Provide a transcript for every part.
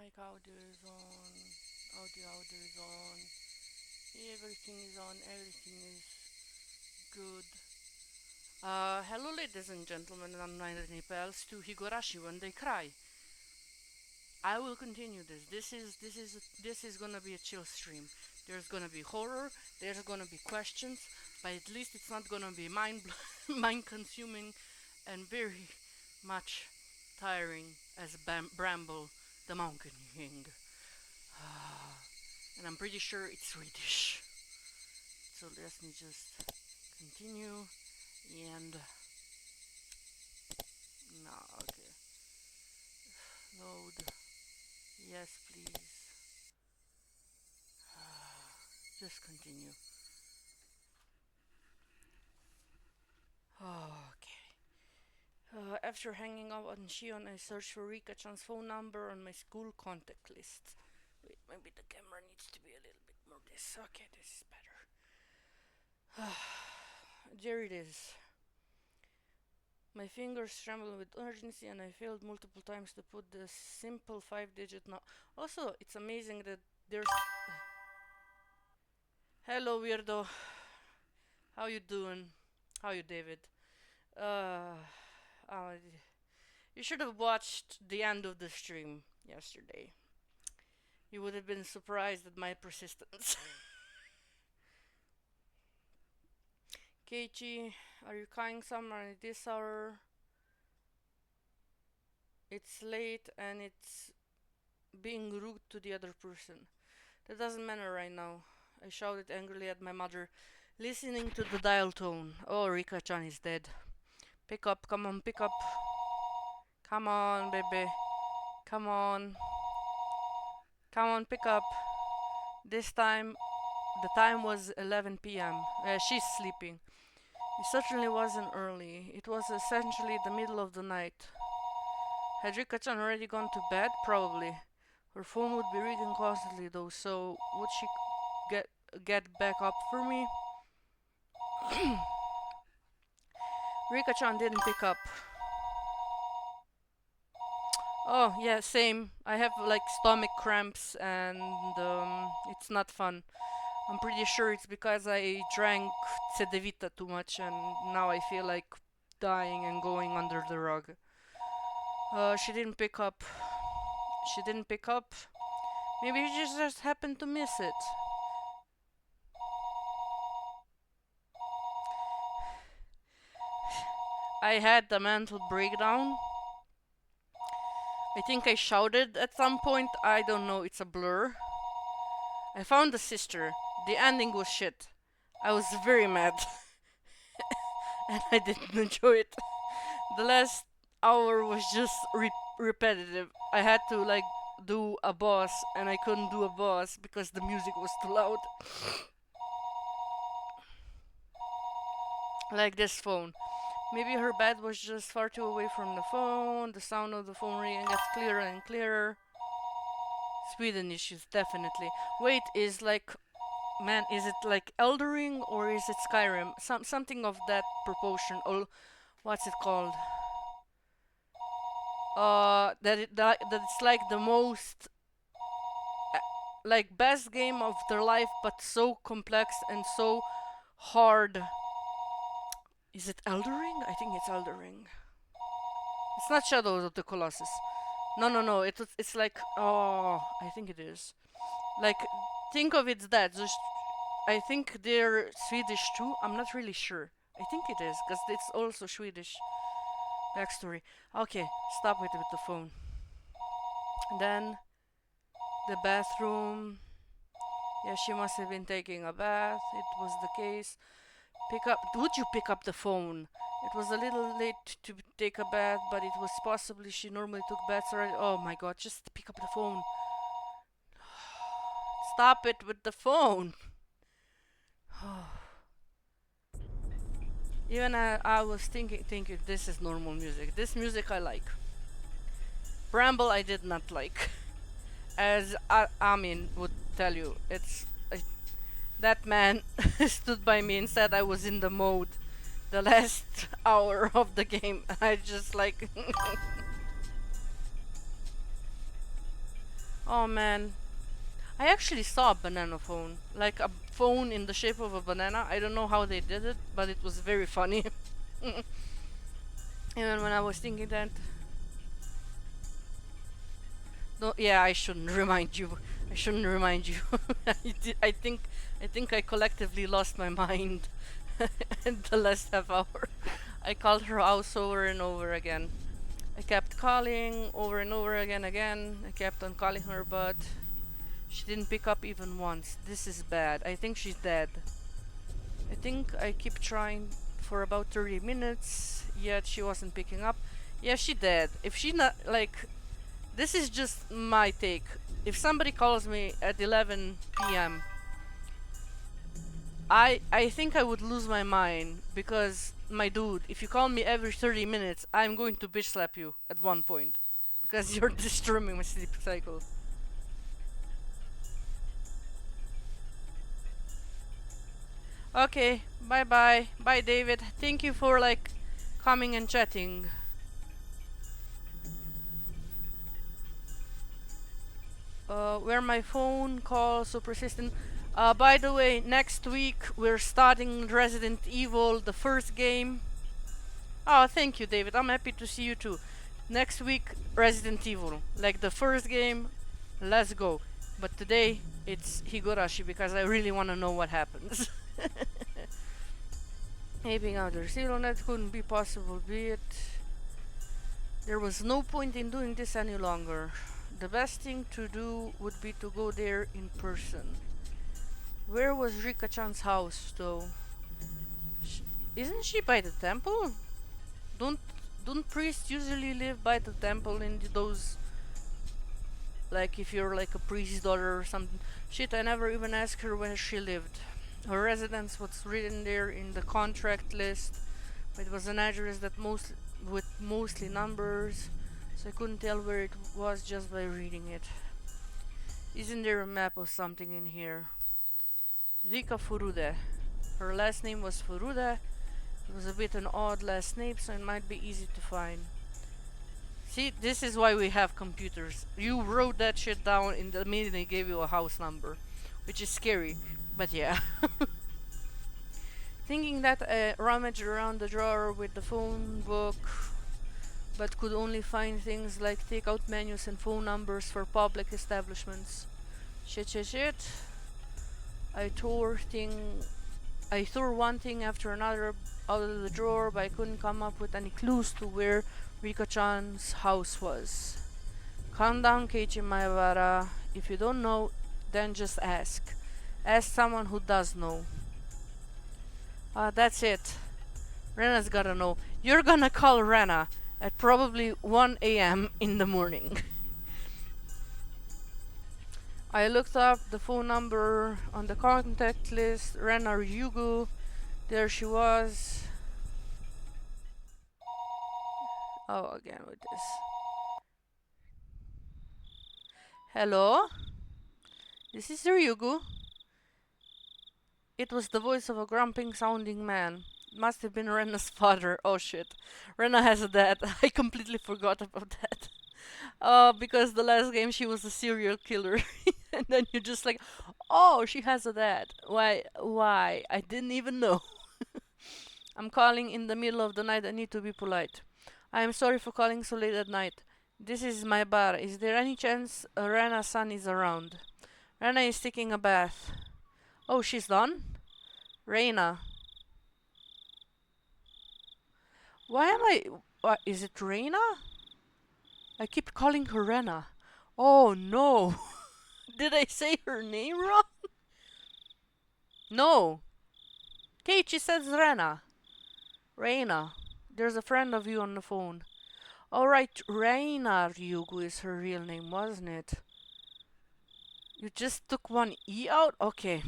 Mic audio is on. Audio is on. Everything is on. Everything is good. Hello, ladies and gentlemen, and I'm Nine Pals to Higurashi When They Cry. I will continue this. This is gonna be a chill stream. There's gonna be horror. There's gonna be questions, but at least it's not gonna be mind consuming, and very much tiring as Bramble the Mountain King. And I'm pretty sure it's Swedish. So let me just continue and no, okay. Load. Yes, please. Just continue. Okay. After hanging up on Shion, I searched for Rika-chan's phone number on my school contact list. Wait, maybe the camera needs to be a little bit more this. Okay, this is better. There it is. My fingers trembled with urgency and I failed multiple times to put the simple 5-digit Also, it's amazing that there's... Hello, weirdo. How you doing? How you, David? Uh, uh, you should have watched the end of the stream yesterday. You would have been surprised at my persistence. Keiichi, are you crying somewhere at this hour? It's late and it's being rude to the other person. That doesn't matter right now. I shouted angrily at my mother, listening to the dial tone. Oh, Rika-chan is dead. Pick up, come on, pick up. Come on, baby. Come on. Come on, pick up. This time, the time was 11 p.m. She's sleeping. It certainly wasn't early. It was essentially the middle of the night. Had Rika-chan already gone to bed? Probably. Her phone would be ringing constantly though, so would she get back up for me? Rika-chan didn't pick up. Oh, yeah, same. I have like stomach cramps and it's not fun. I'm pretty sure it's because I drank ᵗŒᵃ��� too much and now I feel like dying and going under the rug. She didn't pick up. She didn't pick up. Maybe she just happened to miss it. I had a mental breakdown. I think I shouted at some point. I don't know, it's a blur. I found the sister. The ending was shit. I was very mad. And I didn't enjoy it. The last hour was just repetitive. I had to like do a boss and I couldn't do a boss because the music was too loud. Like this phone. Maybe her bed was just far too away from the phone. The sound of the phone ringing gets clearer and clearer. Sweden issues, definitely. Wait, is like... Man, is it like Elden Ring or is it Skyrim? Something of that proportion. Or what's it called? That it's like the most... like best game of their life, but so complex and so hard. Is it Elden Ring? I think it's Elden Ring. It's not Shadows of the Colossus. No. It's like... Oh, I think it is. Like, think of it that. Just, I think they're Swedish too. I'm not really sure. I think it is, because it's also Swedish backstory. Okay, stop it with the phone. And then, the bathroom. Yeah, she must have been taking a bath. It was the case. Would you pick up the phone? It was a little late to take a bath, but it was possibly she normally took baths already. Oh my god, just pick up the phone. Stop it with the phone. Even I was thinking this is normal music. This music I like. Bramble I did not like. As Amin would tell you, that man stood by me and said I was in the mode the last hour of the game. I just like... Oh man. I actually saw a banana phone. Like a phone in the shape of a banana. I don't know how they did it, but it was very funny. Even when I was thinking that. No, yeah, I shouldn't remind you. I shouldn't remind you. I think I collectively lost my mind in the last half hour. I called her house over and over again. I kept calling over and over again. I kept on calling her, but she didn't pick up even once. This is bad. I think she's dead. I think I keep trying for about 30 minutes, yet she wasn't picking up. Yeah, she dead. If she not like, this is just my take. If somebody calls me at 11 p.m., I think I would lose my mind because my dude, if you call me every 30 minutes, I'm going to bitch slap you at one point because you're disturbing my sleep cycle. Okay, bye bye. Bye David. Thank you for like coming and chatting. Where my phone call so persistent. By the way, next week we're starting Resident Evil, the first game. Oh, thank you, David. I'm happy to see you too. Next week, Resident Evil, like the first game. Let's go. But today it's Higurashi because I really want to know what happens. Aping out the zero net couldn't be possible, be it. There was no point in doing this any longer. The best thing to do would be to go there in person. Where was Rika-chan's house, though? Isn't she by the temple? Don't don't priests usually live by the temple in those, like if you're like a priest's daughter or something? Shit, I never even asked her where she lived. Her residence was written there in the contract list, but it was an address that with mostly numbers, so I couldn't tell where it was just by reading it. Isn't there a map of something in here? Rika Furude. Her last name was Furude. It was a bit an odd last name, so it might be easy to find. See, this is why we have computers. You wrote that shit down in the minute they gave you a house number, which is scary, but yeah. Thinking that I rummaged around the drawer with the phone book, but could only find things like takeout menus and phone numbers for public establishments. Shit. I tore thing I tore one thing after another out of the drawer, but I couldn't come up with any clues to where Rika-chan's house was. Calm down, Keiichi Maebara. If you don't know, then just ask. Ask someone who does know. That's it. Rena's gotta know. You're gonna call Rena at probably 1 a.m. in the morning. I looked up the phone number on the contact list. Rena Ryugu. There she was. Oh, again with this. Hello? This is Ryugu. It was the voice of a grumpy sounding man. It must have been Rena's father. Oh shit. Rena has a dad. I completely forgot about that. Because the last game she was a serial killer. And then you're just like, oh, she has a dad. Why? I didn't even know. I'm calling in the middle of the night. I need to be polite. I am sorry for calling so late at night. This is my bar. Is there any chance Rena-san is around? Rena is taking a bath. Oh, she's done? Reina. Why am I... What, is it Reina? I keep calling her Rena. Oh no. Did I say her name wrong? No. Keiichi says Rena. Reina. There's a friend of you on the phone. Alright, Reina Ryugu is her real name, wasn't it? You just took one E out? Okay.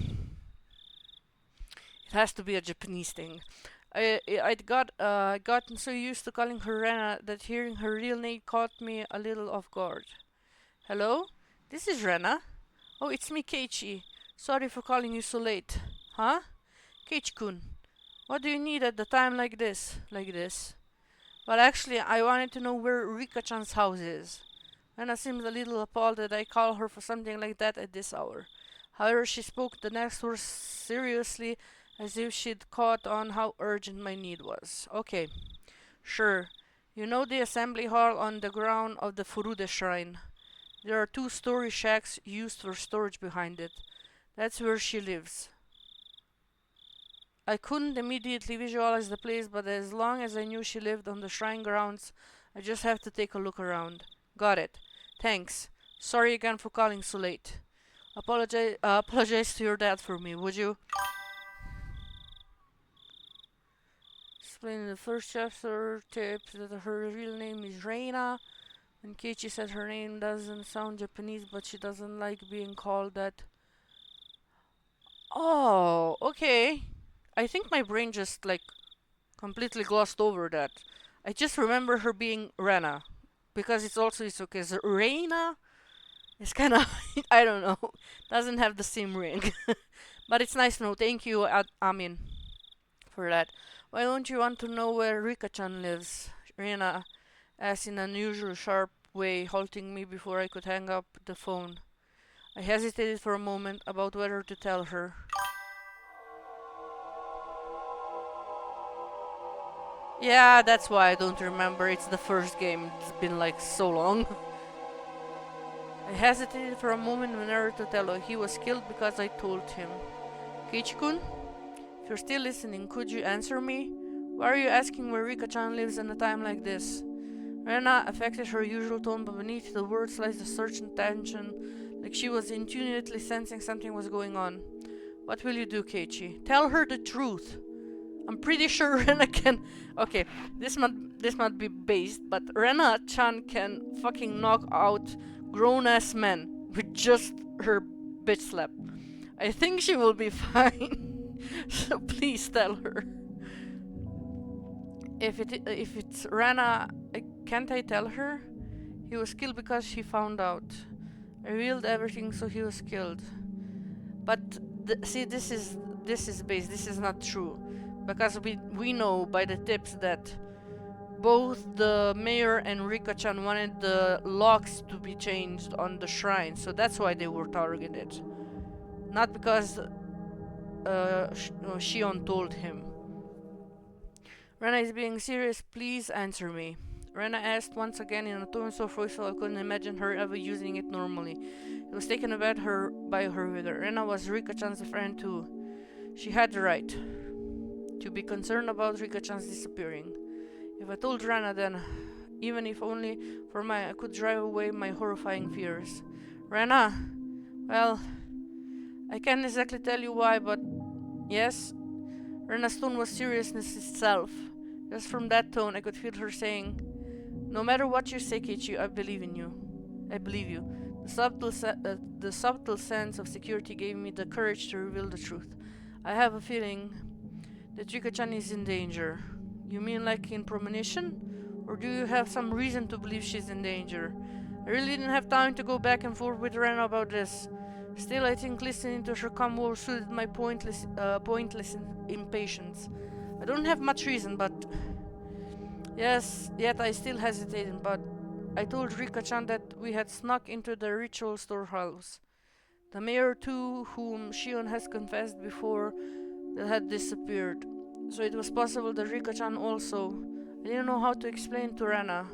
It has to be a Japanese thing. I'd gotten so used to calling her Rena that hearing her real name caught me a little off guard. Hello? This is Rena. Oh, it's me, Keiichi. Sorry for calling you so late. Huh? Keiichi-kun, what do you need at the time like this? Like this? Well, actually, I wanted to know where Rika-chan's house is. Anna seems a little appalled that I call her for something like that at this hour. However, she spoke the next words seriously, as if she'd caught on how urgent my need was. Okay, sure. You know the assembly hall on the ground of the Furude shrine. There are 2-story shacks used for storage behind it. That's where she lives. I couldn't immediately visualize the place, but as long as I knew she lived on the shrine grounds, I just have to take a look around. Got it. Thanks. Sorry again for calling so late. Apologize to your dad for me, would you? Explain in the first chapter tips that her real name is Reina. And Keiichi said her name doesn't sound Japanese, but she doesn't like being called that. Oh, okay. I think my brain just completely glossed over that. I just remember her being Rena, because it's also Isuke's Reina. It's kind of I don't know, doesn't have the same ring, but it's nice to know. Thank you, Amin, for that. Why don't you want to know where Rika-chan lives? Rena asked in an unusual sharp way, halting me before I could hang up the phone. I hesitated for a moment about whether to tell her. Yeah, that's why I don't remember. It's the first game. It's been so long. I hesitated for a moment whether to tell her. He was killed because I told him. Keiichi-kun, if you're still listening, could you answer me? Why are you asking where Rika-chan lives in a time like this? Rena affected her usual tone, but beneath the words lies a certain tension, like she was intuitively sensing something was going on. What will you do, Keiichi? Tell her the truth. I'm pretty sure Rena can. Okay, this might be based, but Rena-chan can fucking knock out grown-ass men with just her bitch slap. I think she will be fine. So please tell her. If it's Rena, can't I tell her? He was killed because she found out. I revealed everything, so he was killed. But see, this is based. This is not true, because we know by the tips that both the mayor and Rika-chan wanted the locks to be changed on the shrine, so that's why they were targeted, not because Shion told him. Rena is being serious. Please answer me. Rena asked once again in a tone so voiceful I couldn't imagine her ever using it normally. It was taken aback by her vigor. Rena was Rika-chan's friend too. She had the right to be concerned about Rika-chan's disappearing. If I told Rena, then, even if only for I could drive away my horrifying fears. Rena, well, I can't exactly tell you why, but yes. Rena's tone was seriousness itself. Just from that tone, I could feel her saying, "No matter what you say, Keiichi, I believe in you. I believe you." The subtle sense of security gave me the courage to reveal the truth. I have a feeling that Rika-chan is in danger. You mean like in premonition? Or do you have some reason to believe she's in danger? I really didn't have time to go back and forth with Rena about this. Still, I think listening to her calm words soothed my pointless impatience. I don't have much reason, but... Yes, yet I still hesitated, but I told Rika-chan that we had snuck into the ritual storehouse. The mayor too, whom Shion has confessed before, that had disappeared. So it was possible that Rika-chan also... I didn't know how to explain to Rena.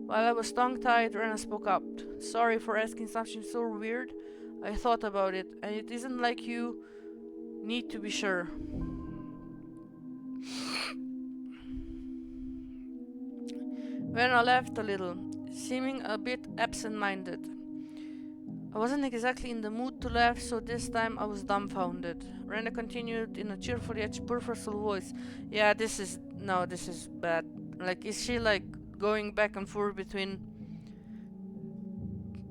While I was tongue-tied, Rena spoke up. Sorry for asking something so weird. I thought about it, and it isn't like you need to be sure. Rena laughed a little, seeming a bit absent-minded. I wasn't exactly in the mood to laugh, so this time I was dumbfounded. Rena continued in a cheerful yet purposeful voice. Yeah, this is bad. Is she going back and forth between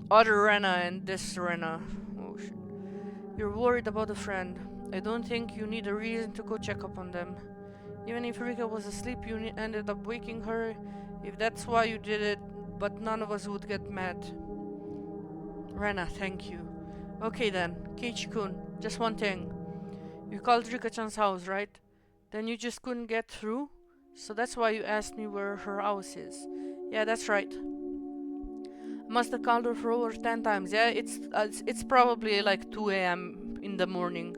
other Rena and this Rena? Oh shit. You're worried about a friend. I don't think you need a reason to go check up on them. Even if Rika was asleep, you ended up waking her. If that's why you did it, but none of us would get mad. Rena, thank you. Okay then, Keiichi-kun, just one thing. You called Rika-chan's house, right? Then you just couldn't get through? So that's why you asked me where her house is. Yeah, that's right. Must have called her for over 10 times. Yeah, it's probably like 2 a.m. in the morning.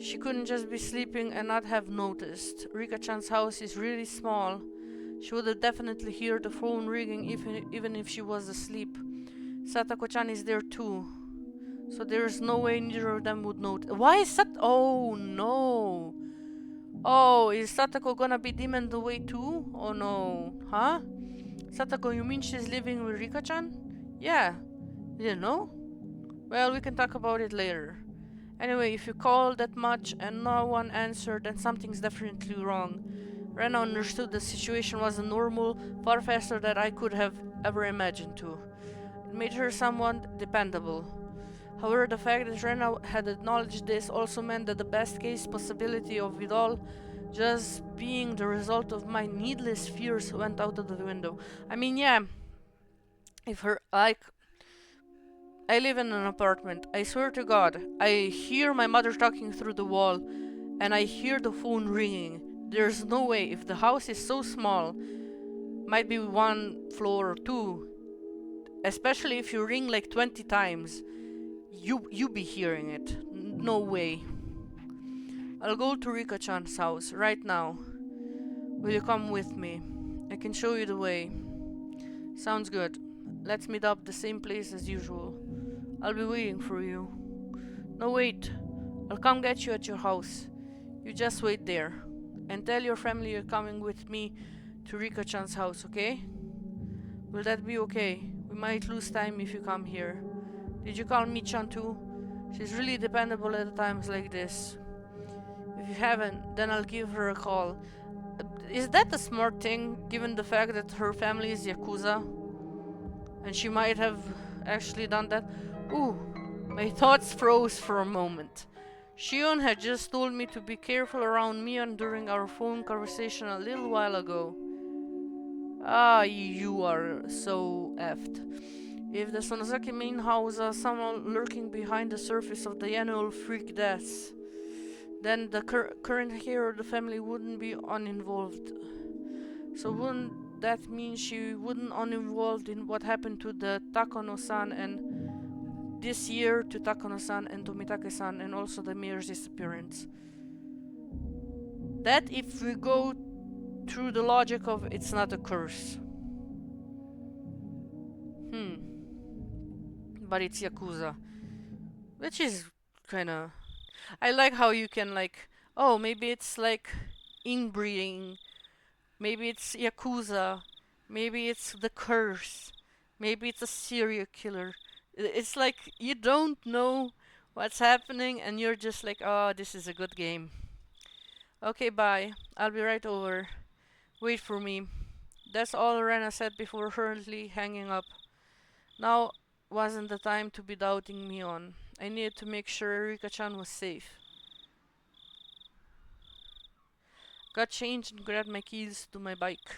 She couldn't just be sleeping and not have noticed. Rika-chan's house is really small. She would have definitely heard the phone ringing even if she was asleep. Satako-chan is there too. So there's no way neither of them would know. Why is that? Oh no. Oh, is Satako gonna be demoned away too? Oh no. Huh? Satako, you mean she's living with Rika-chan? Yeah. You didn't know? Well, we can talk about it later. Anyway, if you call that much and no one answered, then something's definitely wrong. Rena understood the situation wasn't normal, far faster than I could have ever imagined to. It made her somewhat dependable. However, the fact that Rena had acknowledged this also meant that the best case possibility of it all just being the result of my needless fears went out of the window. I mean, yeah, if her, like, I live in an apartment. I swear to God, I hear my mother talking through the wall, and I hear the phone ringing. There's no way, if the house is so small, might be one floor or two, especially if you ring like 20 times, you be hearing it. No way. I'll go to Rika-chan's house right now. Will you come with me? I can show you the way. Sounds good. Let's meet up the same place as usual. I'll be waiting for you. No, wait. I'll come get you at your house. You just wait there. And tell your family you're coming with me to Rika-chan's house, okay? Will that be okay? We might lose time if you come here. Did you call Mi-chan too? She's really dependable at times like this. If you haven't, then I'll give her a call. Is that a smart thing, given the fact that her family is Yakuza? And she might have actually done that? Ooh, my thoughts froze for a moment. Shion had just told me to be careful around Mion during our phone conversation a little while ago. Ah, you are so effed. If the Sonozaki main house are somehow lurking behind the surface of the annual freak deaths, then the current hero of the family wouldn't be uninvolved. So wouldn't that mean she wouldn't uninvolved in what happened to the Takano-san and this year to Takano-san and Tomitake-san and also the mayor's disappearance? That if we go through the logic of it's not a curse. But it's Yakuza. Which is kinda... I like how you can like... Oh, maybe it's like inbreeding. Maybe it's Yakuza. Maybe it's the curse. Maybe it's a serial killer. It's like you don't know what's happening and you're just like, oh, this is a good game. Okay, bye. I'll be right over. Wait for me. That's all Rena said before hurriedly hanging up. Now wasn't the time to be doubting me on. I needed to make sure Rika-chan was safe. Got changed and grabbed my keys to my bike.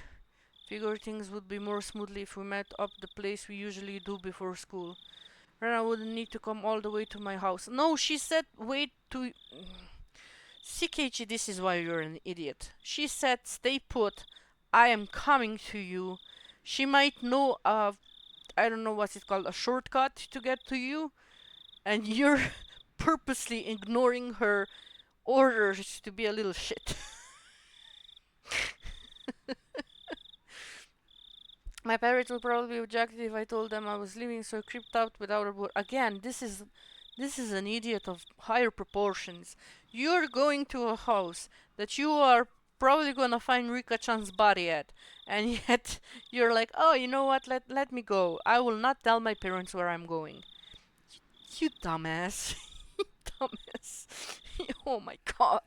Figured things would be more smoothly if we met up the place we usually do before school. Rena wouldn't need to come all the way to my house. No, she said wait to... CKG, this is why you're an idiot. She said stay put. I am coming to you. She might know I don't know what's it called, a shortcut to get to you, and you're purposely ignoring her orders to be a little shit. My parents would probably object if I told them I was leaving so creeped out without a word. Again, this is an idiot of higher proportions. You're going to a house that you are probably gonna find Rika-chan's body at, and yet you're like, oh, you know what? Let me go. I will not tell my parents where I'm going. You dumbass. You dumbass. Oh my god.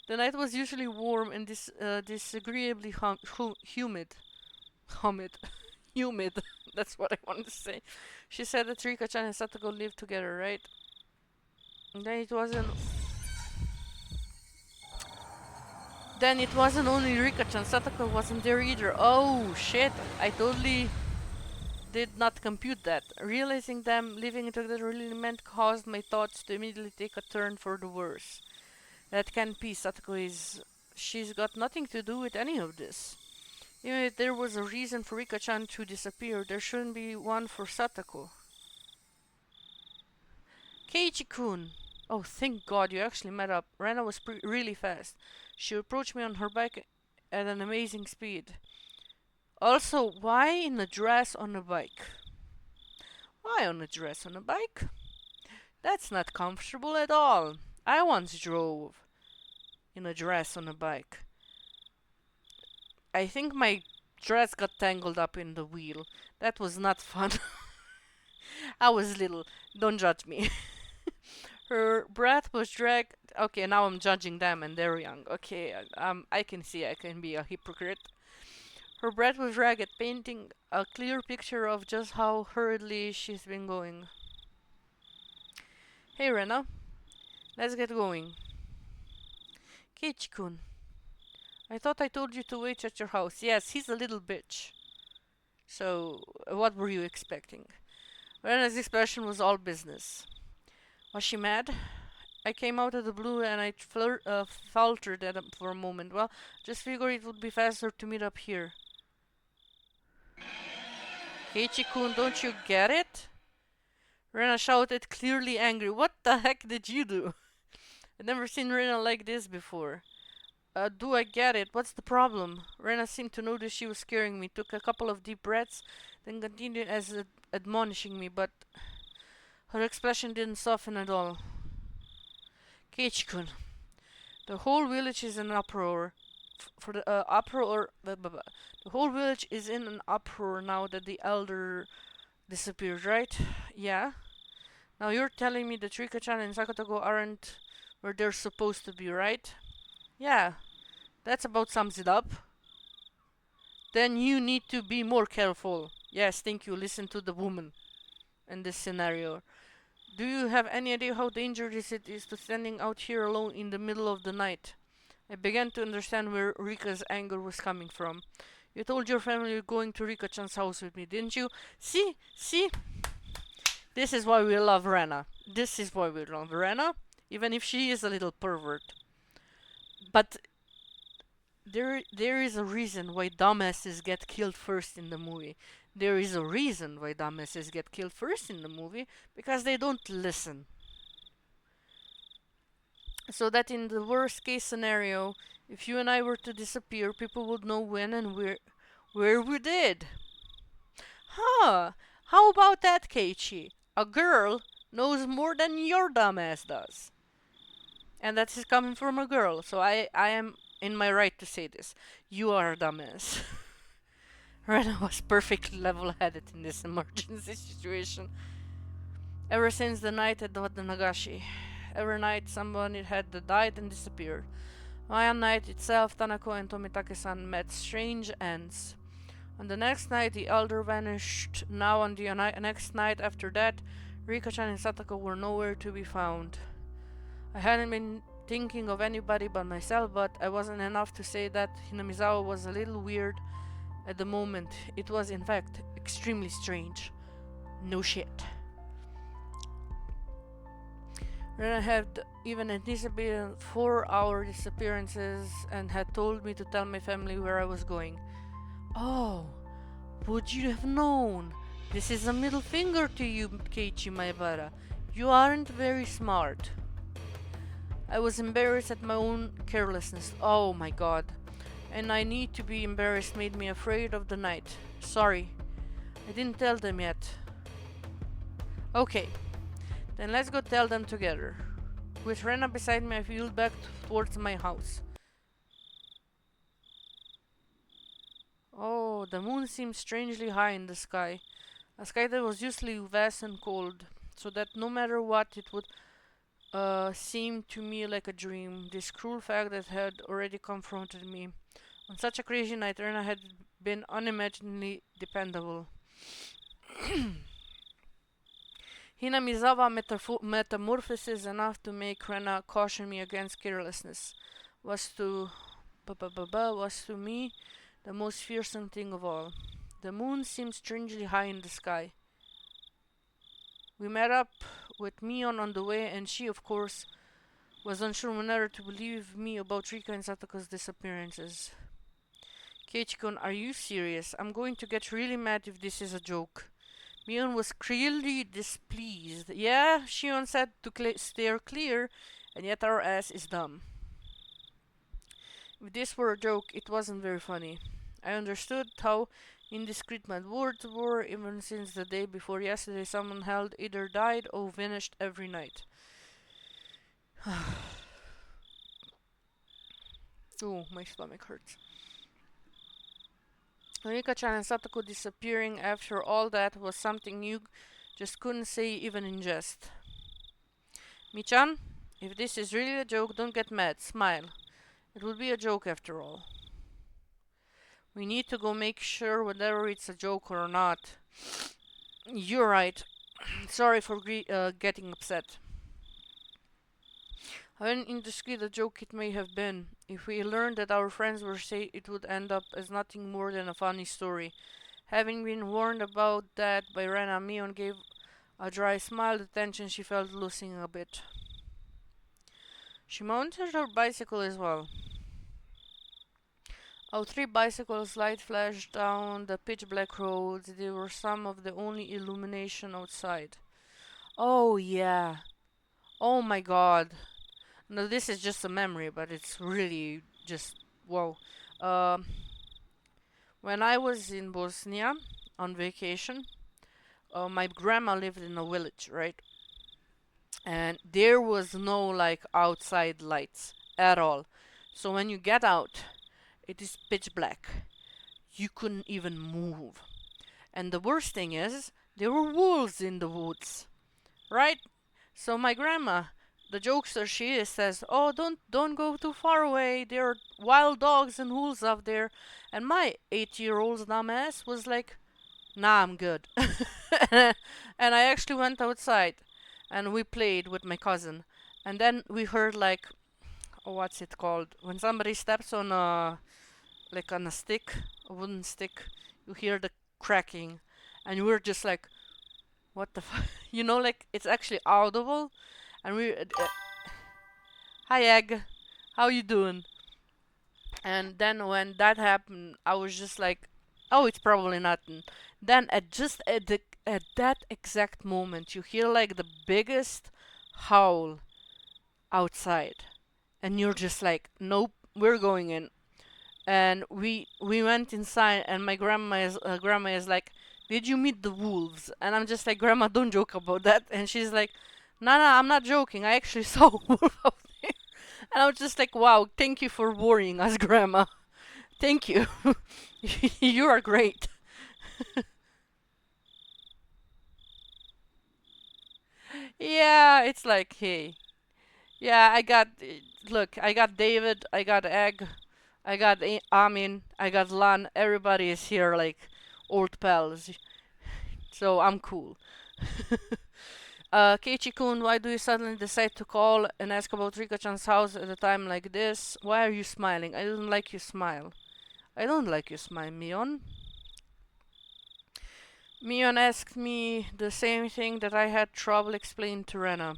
The night was usually warm and disagreeably humid. Humid. Humid. That's what I wanted to say. She said that Rika-chan and Satoko live together, right? And then it wasn't... Then it wasn't only Rika-chan. Satoko wasn't there either. Oh, shit. I totally did not compute that. Realizing them living together really meant caused my thoughts to immediately take a turn for the worse. That can't be. Satoko is... She's got nothing to do with any of this. Even if there was a reason for Rika-chan to disappear, there shouldn't be one for Satako. Keiichi-kun! Oh, thank God you actually met up. Rena was really fast. She approached me on her bike at an amazing speed. Also, why in a dress on a bike? Why on a dress on a bike? That's not comfortable at all. I once drove in a dress on a bike. I think my dress got tangled up in the wheel. That was not fun. I was little. Don't judge me. Her breath was dragged. Okay, now I'm judging them and they're young. Okay, I can see I can be a hypocrite. Her breath was ragged, painting a clear picture of just how hurriedly she's been going. Hey, Rena. Let's get going. Keiichi-kun. I thought I told you to wait at your house. Yes, he's a little bitch. So, what were you expecting? Rena's expression was all business. Was she mad? I came out of the blue and I faltered at him for a moment. Well, just figured it would be faster to meet up here. Keiichi-kun, don't you get it? Rena shouted, clearly angry. What the heck did you do? I'd never seen Rena like this before. Do I get it? What's the problem? Rena seemed to notice she was scaring me, took a couple of deep breaths, then continued as admonishing me, but her expression didn't soften at all. Keiichi-kun, the whole village is in an uproar. The whole village is in an uproar now that the elder disappeared, right? Yeah. Now you're telling me that Rika-chan and Sakatoko aren't where they're supposed to be, right? Yeah. That about sums it up. Then you need to be more careful. Yes, thank you. Listen to the woman in this scenario. Do you have any idea how dangerous it is to standing out here alone in the middle of the night? I began to understand where Rika's anger was coming from. You told your family you're going to Rika-chan's house with me, didn't you? See? This is why we love Rena. Even if she is a little pervert. But there is a reason why dumbasses get killed first in the movie. There is a reason why dumbasses get killed first in the movie, because they don't listen. So that in the worst case scenario, if you and I were to disappear, people would know when and where we did. Huh, how about that, Keiichi? A girl knows more than your dumbass does. And that is coming from a girl, so I am in my right to say this. You are a dumbass. Rena was perfectly level-headed in this emergency situation. Ever since the night at the Nagashi, every night somebody had died and disappeared. One night itself, Tanako and Tomitake-san met strange ends. On the next night, the elder vanished. Now on the next night after that, Rika-chan and Satako were nowhere to be found. I hadn't been thinking of anybody but myself, but I wasn't enough to say that Hinamizawa was a little weird at the moment. It was, in fact, extremely strange. No shit. Rena had even anticipated 4-hour disappearances and had told me to tell my family where I was going. Oh, would you have known? This is a middle finger to you, Keiichi Maebara. You aren't very smart. I was embarrassed at my own carelessness. Oh my god. And I need to be embarrassed made me afraid of the night. Sorry. I didn't tell them yet. Okay. Then let's go tell them together. With Rena beside me, I wheeled back towards my house. Oh, the moon seemed strangely high in the sky. A sky that was usually vast and cold, so that no matter what, it would seem to me like a dream. This cruel fact that had already confronted me. On such a crazy night, Rena had been unimaginably dependable. Hinamizawa metamorphosis enough to make Rena caution me against carelessness was to me the most fearsome thing of all. The moon seemed strangely high in the sky. We met up with Mion on the way, and she, of course, was unsure whether to believe me about Rika and Satoko's disappearances. Keiichi-kun, are you serious? I'm going to get really mad if this is a joke. Mion was clearly displeased. Yeah, Shion said to steer clear, and yet our ass is dumb. If this were a joke, it wasn't very funny. I understood how indiscreet my words were, even since the day before yesterday someone held either died or vanished every night. Ooh, my stomach hurts. Rika-chan and Satoko disappearing after all that was something you just couldn't say even in jest. Mi-chan, if this is really a joke, don't get mad. Smile. It would be a joke after all. We need to go make sure whether it's a joke or not. You're right. Sorry for getting upset. How indiscreet a joke it may have been. If we learned that our friends were safe, it would end up as nothing more than a funny story. Having been warned about that by Rena, Mion gave a dry smile, the tension she felt loosening a bit. She mounted her bicycle as well. Our 3 bicycles light flashed down the pitch-black roads. They were some of the only illumination outside. Oh yeah. Oh my god. No, this is just a memory, but it's really just wow. When I was in Bosnia on vacation, my grandma lived in a village, right? And there was no like outside lights at all. So when you get out, it is pitch black. You couldn't even move. And the worst thing is, there were wolves in the woods, right? So my grandma, the jokester she is, says, "Oh, don't go too far away. There are wild dogs and wolves out there." And my 8-year-old dumbass was like, "Nah, I'm good." And I actually went outside, and we played with my cousin. And then we heard like, oh, what's it called? When somebody steps on on a stick, a wooden stick, you hear the cracking, and we're just like, what the fuck? You know, like it's actually audible, and hi Egg, how you doing? And then when that happened, I was just like, oh, it's probably nothing. Then at that exact moment, you hear like the biggest howl outside, and you're just like, nope, we're going in. And we went inside, and my grandma is like, "Did you meet the wolves?" And I'm just like, "Grandma, don't joke about that." And she's like, "No, no, I'm not joking. I actually saw a wolf out there." And I was just like, "Wow, thank you for worrying us, Grandma. Thank you. You are great." Yeah, it's like, hey, yeah, look, I got David, I got Egg, I got Amin, I got Lan. Everybody is here like old pals. So I'm cool. Keiichi-kun, why do you suddenly decide to call and ask about Rika-chan's house at a time like this? Why are you smiling? I don't like your smile. I don't like your smile, Mion. Mion asked me the same thing that I had trouble explaining to Rena.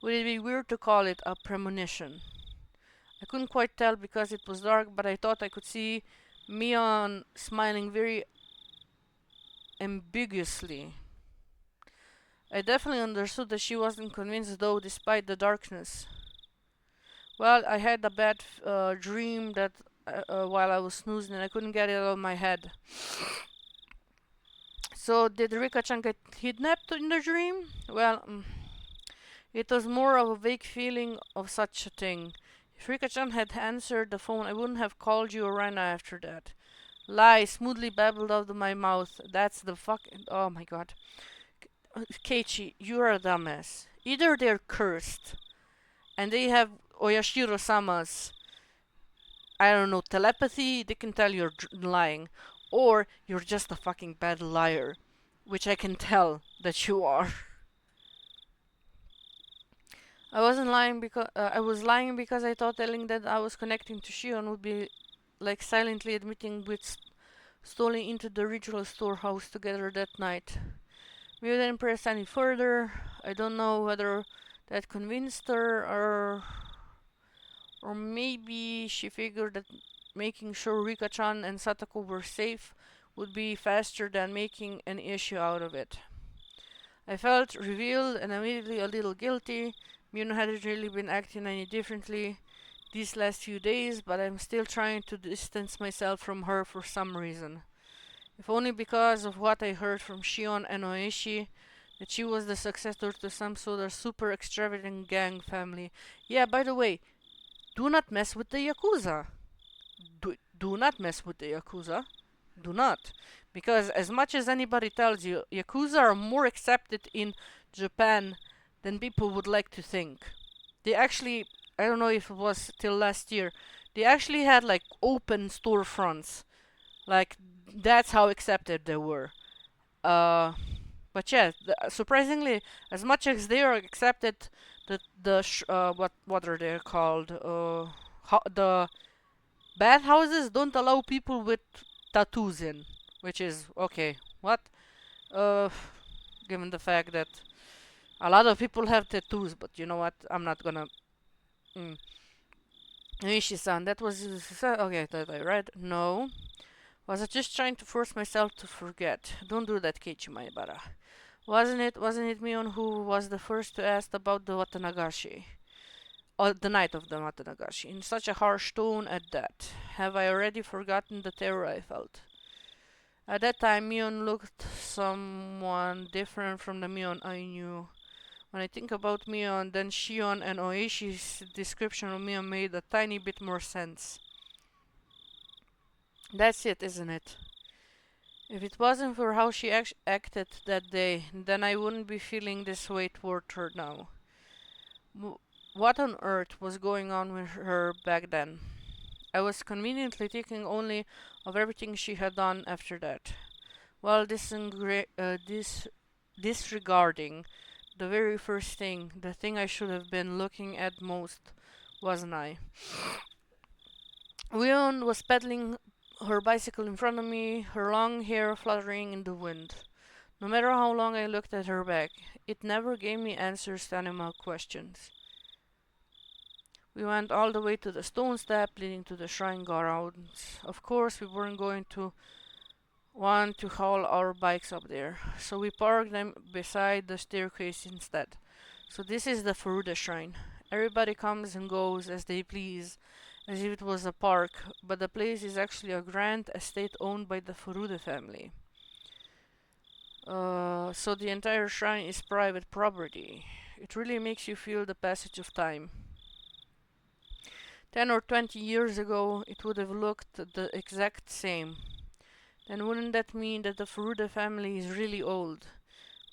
Would it be weird to call it a premonition? I couldn't quite tell because it was dark, but I thought I could see Mion smiling very ambiguously. I definitely understood that she wasn't convinced though, despite the darkness. Well, I had a bad dream that while I was snoozing, and I couldn't get it out of my head. So, did Rika-chan get kidnapped in the dream? Well, it was more of a vague feeling of such a thing. If Rika-chan had answered the phone, I wouldn't have called you or Rana after that. Lie smoothly babbled out of my mouth. That's the fucking. Oh my god. Keiichi, you're a dumbass. Either they're cursed, and they have Oyashiro-sama's, I don't know, telepathy, they can tell you're lying, or you're just a fucking bad liar, which I can tell that you are. I wasn't lying because I was lying because I thought telling that I was connecting to Shion would be like silently admitting we'd stolen into the ritual storehouse together that night. We didn't press any further. I don't know whether that convinced her or maybe she figured that making sure Rika-chan and Satoko were safe would be faster than making an issue out of it. I felt revealed and immediately a little guilty. Mion hadn't really been acting any differently these last few days, but I'm still trying to distance myself from her for some reason. If only because of what I heard from Shion and Oishi, that she was the successor to some sort of super extravagant gang family. Yeah, by the way, do not mess with the Yakuza. Do not mess with the Yakuza. Do not. Because as much as anybody tells you, Yakuza are more accepted in Japan than people would like to think. They actually, I don't know if it was till last year, they actually had like open storefronts. Like, that's how accepted they were. But yeah, surprisingly, as much as they are accepted, what are they called? The bathhouses don't allow people with tattoos in, which is okay. What? Uh, Given the fact that a lot of people have tattoos, but you know what? I'm not gonna. Nishi-san, that was okay. That I read. No, was I just trying to force myself to forget? Don't do that, Keiichi Maebara. Wasn't it Mion who was the first to ask about the Watanagashi? Or the night of the Watanagashi, in such a harsh tone at that. Have I already forgotten the terror I felt? At that time, Mion looked someone different from the Mion I knew. When I think about Mion, then Shion and Oishi's description of Mion made a tiny bit more sense. That's it, isn't it? If it wasn't for how she acted that day, then I wouldn't be feeling this way toward her now. What on earth was going on with her back then? I was conveniently thinking only of everything she had done after that, while disregarding the very first thing, the thing I should have been looking at most, wasn't I? Leon was pedaling her bicycle in front of me, her long hair fluttering in the wind. No matter how long I looked at her back, it never gave me answers to any of my questions. We went all the way to the stone step leading to the shrine grounds. Of course, we weren't going to want to haul our bikes up there, so we parked them beside the staircase instead. So this is the Furuda shrine. Everybody comes and goes as they please, as if it was a park, but the place is actually a grand estate owned by the Furuda family. So the entire shrine is private property. It really makes you feel the passage of time. 10 or 20 years ago, it would have looked the exact same. Then wouldn't that mean that the Furuda family is really old,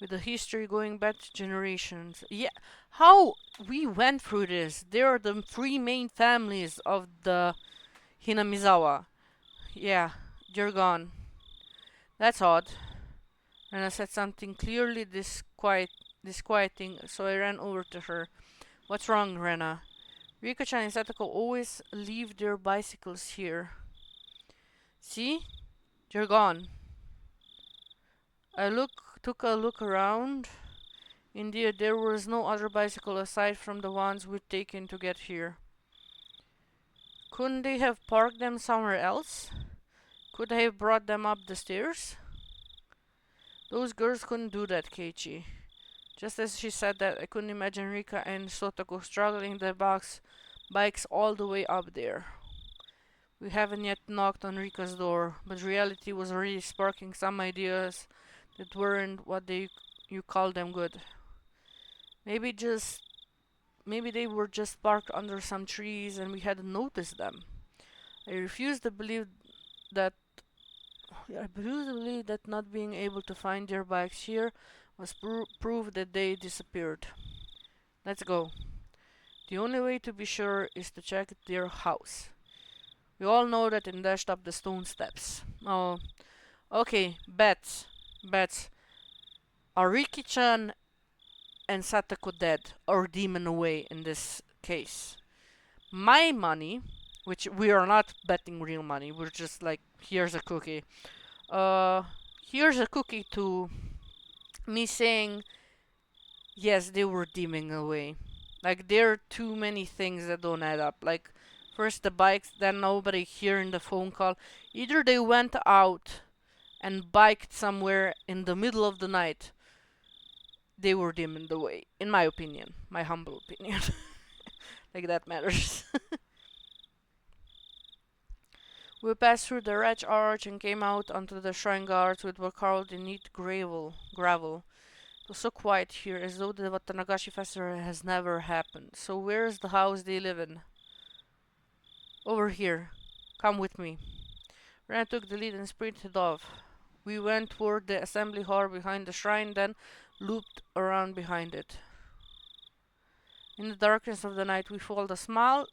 with a history going back generations? Yeah, how we went through this. There are the three main families of the Hinamizawa. Yeah, you're gone. That's odd. Rena said something clearly disquieting, so I ran over to her. What's wrong, Rena? Rika-chan and Satoko always leave their bicycles here. See? They're gone. Took a look around. Indeed, there was no other bicycle aside from the ones we'd taken to get here. Couldn't they have parked them somewhere else? Could they have brought them up the stairs? Those girls couldn't do that, Keiichi. Just as she said that, I couldn't imagine Rika and Sotoko struggling their bikes all the way up there. We haven't yet knocked on Rika's door, but reality was already sparking some ideas that weren't what you call them good. Maybe they were just parked under some trees and we hadn't noticed them. I refuse to believe that not being able to find their bikes here was proof that they disappeared. Let's go. The only way to be sure is to check their house. We all know that and dashed up the stone steps. Oh, okay, bets. Are Riki-chan and Satoko dead or demon away in this case? My money, which we are not betting real money, we're just like, here's a cookie. Here's a cookie to me saying, yes, they were deeming away. Like, there are too many things that don't add up. Like, First the bikes, then nobody hearing the phone call. Either they went out and biked somewhere in the middle of the night. They were dim in the way, in my opinion, my humble opinion. Like that matters. We passed through the red arch and came out onto the shrine guards, which were carved in neat gravel. It was so quiet here, as though the Watanagashi festival has never happened. So where is the house they live in? Over here. Come with me. Ren took the lead and sprinted off. We went toward the assembly hall behind the shrine, then looped around behind it. In the darkness of the night, we followed a small,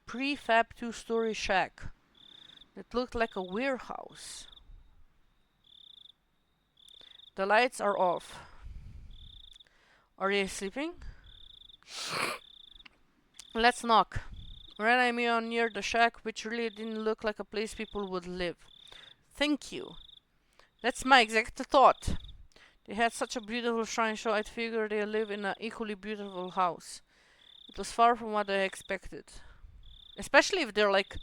prefab two-story shack that looked like a warehouse. The lights are off. Are they sleeping? Let's knock. Ren and me on near the shack, which really didn't look like a place people would live. Thank you. That's my exact thought. They had such a beautiful shrine, so I'd figure they live in an equally beautiful house. It was far from what I expected. Especially if they're like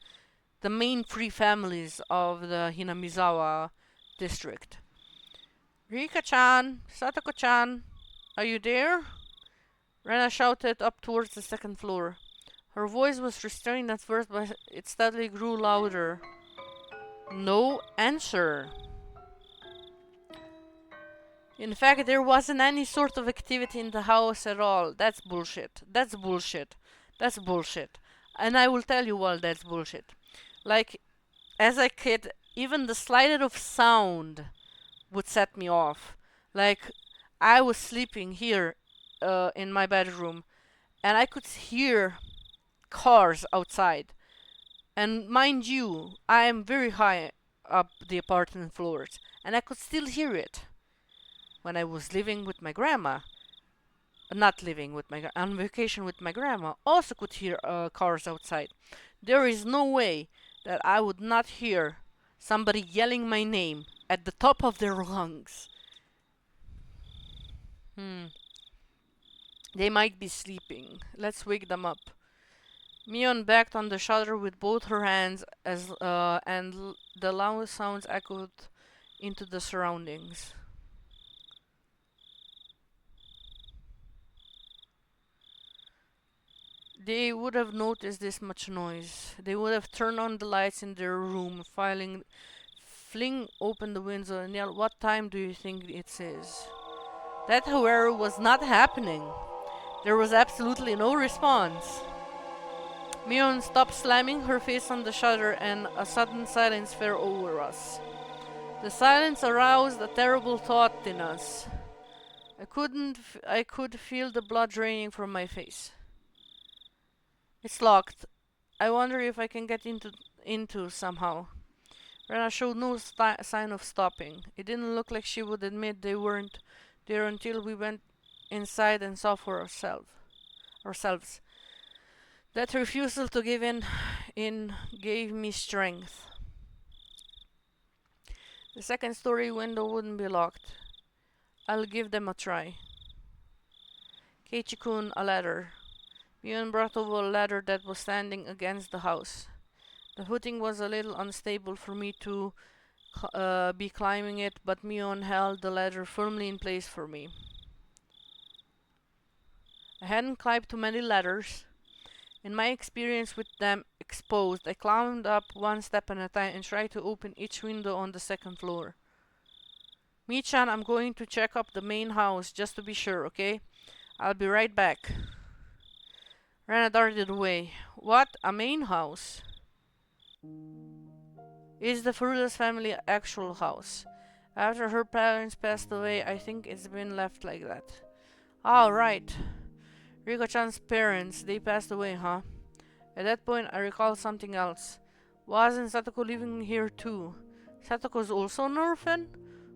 the main three families of the Hinamizawa district. Rika-chan, Satoko-chan, are you there? Rena shouted up towards the second floor. Her voice was restrained at first, but it steadily grew louder. No answer. In fact, there wasn't any sort of activity in the house at all. That's bullshit. That's bullshit. That's bullshit. And I will tell you why that's bullshit. Like, as a kid, even the slightest of sound would set me off. Like, I was sleeping here in my bedroom, and I could hear cars outside. And mind you, I am very high up the apartment floors, and I could still hear it. When I was living with my grandma, not living with my on vacation with my grandma, also could hear cars outside. There is no way that I would not hear somebody yelling my name at the top of their lungs. They might be sleeping. Let's wake them up. Mion backed on the shutter with both her hands and the loud sounds echoed into the surroundings. They would have noticed this much noise. They would have turned on the lights in their room, fling open the window and yell, "What time do you think it is?" That, however, was not happening. There was absolutely no response. Mion stopped slamming her face on the shutter, and a sudden silence fell over us. The silence aroused a terrible thought in us. I could feel the blood draining from my face. It's locked. I wonder if I can get into somehow. Rena showed no sign of stopping. It didn't look like she would admit they weren't there until we went inside and saw for ourselves. That refusal to give in gave me strength. The second story window wouldn't be locked. I'll give them a try. Keiichi-kun, a ladder. Mion brought over a ladder that was standing against the house. The footing was a little unstable for me to be climbing it, but Mion held the ladder firmly in place for me. I hadn't climbed too many ladders. In my experience with them exposed, I climbed up one step at a time and tried to open each window on the second floor. Mi-chan, I'm going to check up the main house just to be sure, okay? I'll be right back. Rena darted away. What? A main house? It's the Furuda's family actual house. After her parents passed away, I think it's been left like that. Ah, right. Riko-chan's parents, they passed away, huh? At that point, I recalled something else. Wasn't Satoko living here too? Satoko's also an orphan?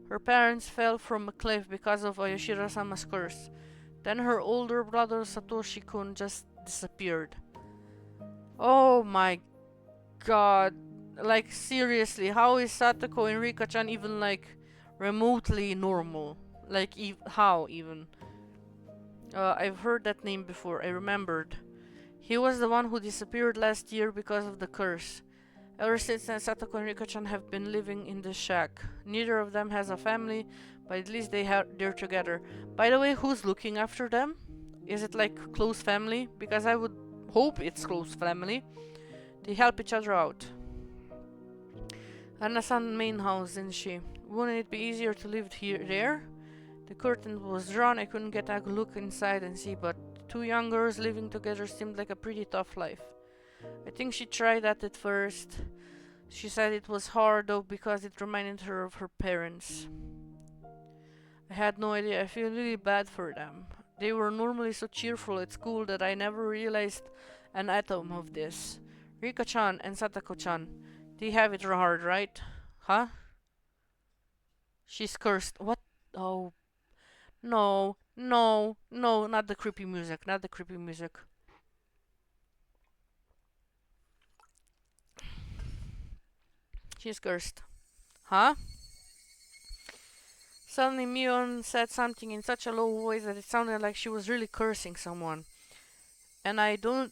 Her parents fell from a cliff because of Ayashira-sama's curse. Then her older brother Satoshi-kun just disappeared. Oh my god. Like, seriously, how is Satoko and Rika-chan even, like, remotely normal? Like, how even? I've heard that name before, I remembered. He was the one who disappeared last year because of the curse. Ever since then, Satoko and Rika-chan have been living in the shack. Neither of them has a family, but at least they're together. By the way, who's looking after them? Is it like close family? Because I would hope it's close family. They help each other out. Anna-san main house, isn't she? Wouldn't it be easier to live there? The curtain was drawn, I couldn't get a look inside and see, but two young girls living together seemed like a pretty tough life. I think she tried that at first. She said it was hard though because it reminded her of her parents. I had no idea, I feel really bad for them. They were normally so cheerful at school that I never realized an atom of this. Rika-chan and Satoko-chan, they have it hard, right? Huh? She's cursed. What? Oh. No, no, no, not the creepy music, not the creepy music. She's cursed. Huh? Suddenly Mion said something in such a low voice that it sounded like she was really cursing someone. And I didn't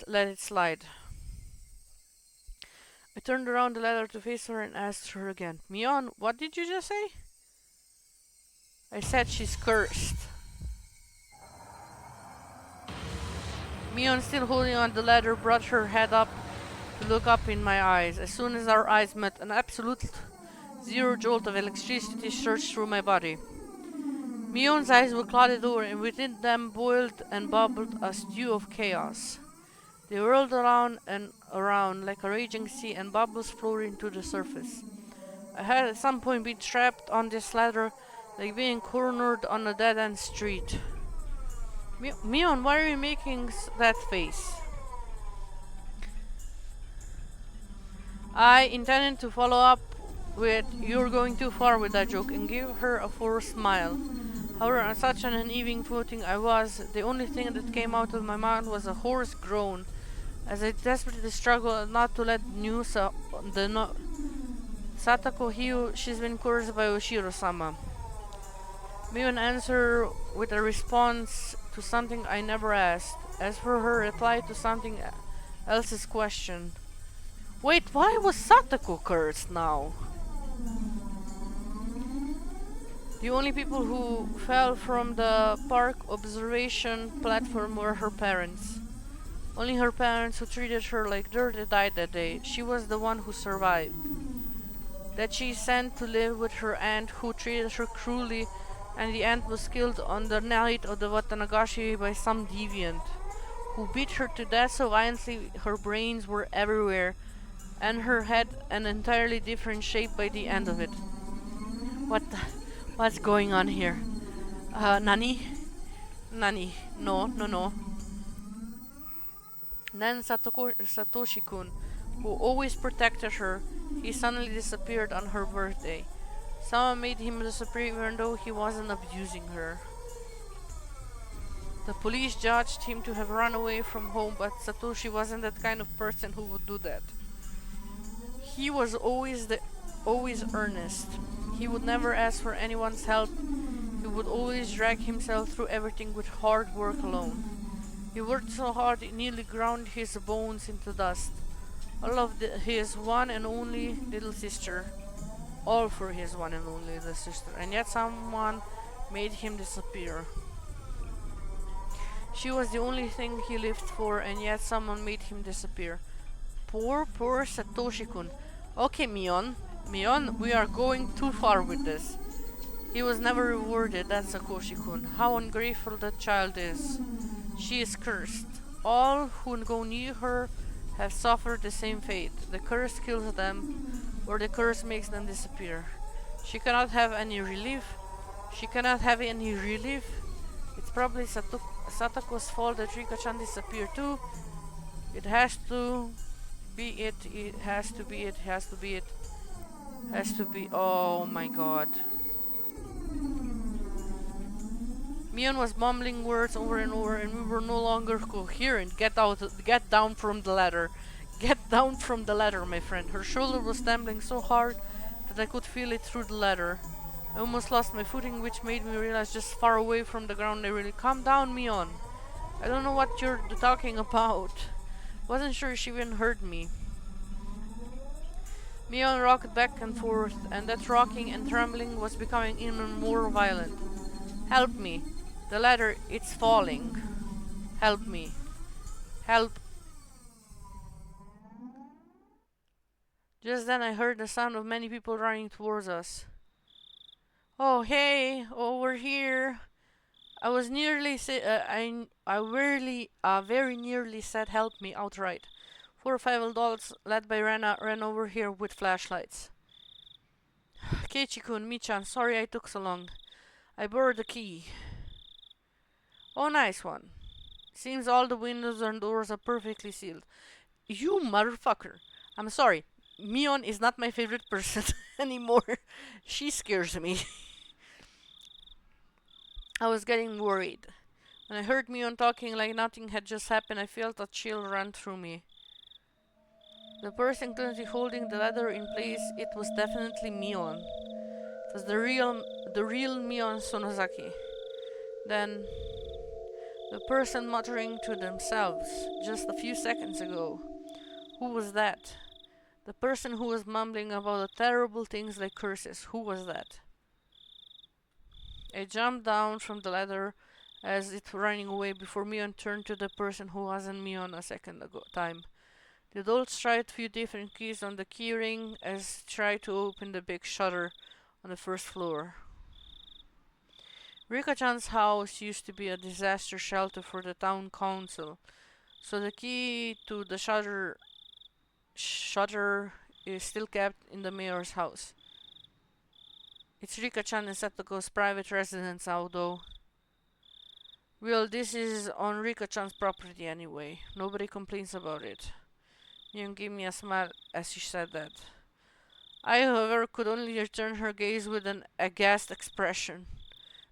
let it slide. I turned around the ladder to face her and asked her again, Mion, what did you just say? I said she's cursed. Mion, still holding on the ladder, brought her head up to look up in my eyes. As soon as our eyes met, an absolute zero jolt of electricity surged through my body. Mion's eyes were clouded over, and within them boiled and bubbled a stew of chaos. They whirled around and around like a raging sea, and bubbles floating to the surface. I had at some point been trapped on this ladder, like being cornered on a dead-end street. Mion, why are you making that face? I intended to follow up with "you're going too far" with that joke and give her a forced smile. However, on such an uneven footing I was, the only thing that came out of my mouth was a hoarse groan, as I desperately struggled not to let Satoko Hiyu, she's been cursed by Oshiro-sama. Mion answered with a response to something I never asked, as for her reply to something else's question. Wait, why was Satoko cursed now? The only people who fell from the park observation platform were her parents. Only her parents, who treated her like dirt, died that day. She was the one who survived. That she sent to live with her aunt, who treated her cruelly, and the aunt was killed on the night of the Watanagashi by some deviant, who beat her to death so violently her brains were everywhere, and her head an entirely different shape by the end of it. What's going on here? Nani? Nani? No. Then Satoshi-kun, who always protected her, he suddenly disappeared on her birthday. Someone made him disappear even though he wasn't abusing her. The police judged him to have run away from home, but Satoshi wasn't that kind of person who would do that. He was always earnest. He would never ask for anyone's help. He would always drag himself through everything with hard work alone. He worked so hard it nearly ground his bones into dust. All of his one and only little sister. All for his one and only little sister. And yet someone made him disappear. She was the only thing he lived for, and yet someone made him disappear. Poor Satoshi-kun. Okay, Mion, we are going too far with this. He was never rewarded, that's Satoshi-kun. How ungrateful that child is. She is cursed. All who go near her have suffered the same fate. The curse kills them, or the curse makes them disappear. She cannot have any relief. It's probably Satoko's fault that Rika-chan disappeared too. It has to be it. Oh my god. Mion was mumbling words over and over, and we were no longer coherent. Get down from the ladder. Get down from the ladder, my friend. Her shoulder was trembling so hard that I could feel it through the ladder. I almost lost my footing, which made me realize just far away from the ground I really... Calm down, Mion. I don't know what you're talking about. Wasn't sure she even heard me. Mion rocked back and forth, and that rocking and trembling was becoming even more violent. Help me. The ladder, it's falling. Help me. Help. Just then I heard the sound of many people running towards us. Oh, hey. Oh, we're here. I was nearly very nearly said help me outright. 4 or 5 adults, led by Rena, ran over here with flashlights. Keiichi-kun, Mi-chan, sorry I took so long. I borrowed the key. Oh, nice one. Seems all the windows and doors are perfectly sealed. You motherfucker. I'm sorry. Mion is not my favorite person anymore. She scares me. I was getting worried. When I heard Mion talking like nothing had just happened, I felt a chill run through me. The person currently holding the ladder in place, it was definitely Mion. It was the real Mion Sonozaki. Then, the person muttering to themselves just a few seconds ago. Who was that? The person who was mumbling about the terrible things like curses. Who was that? I jumped down from the ladder as it running away before Mion turned to the person who wasn't Mion a second time. The adults tried a few different keys on the keyring as tried to open the big shutter on the first floor. Rika-chan's house used to be a disaster shelter for the town council, so the key to the shutter is still kept in the mayor's house. It's Rika-chan and Satoko's private residence, although. Well, this is on Rika-chan's property anyway. Nobody complains about it. Mion gave me a smile as she said that. I, however, could only return her gaze with an aghast expression.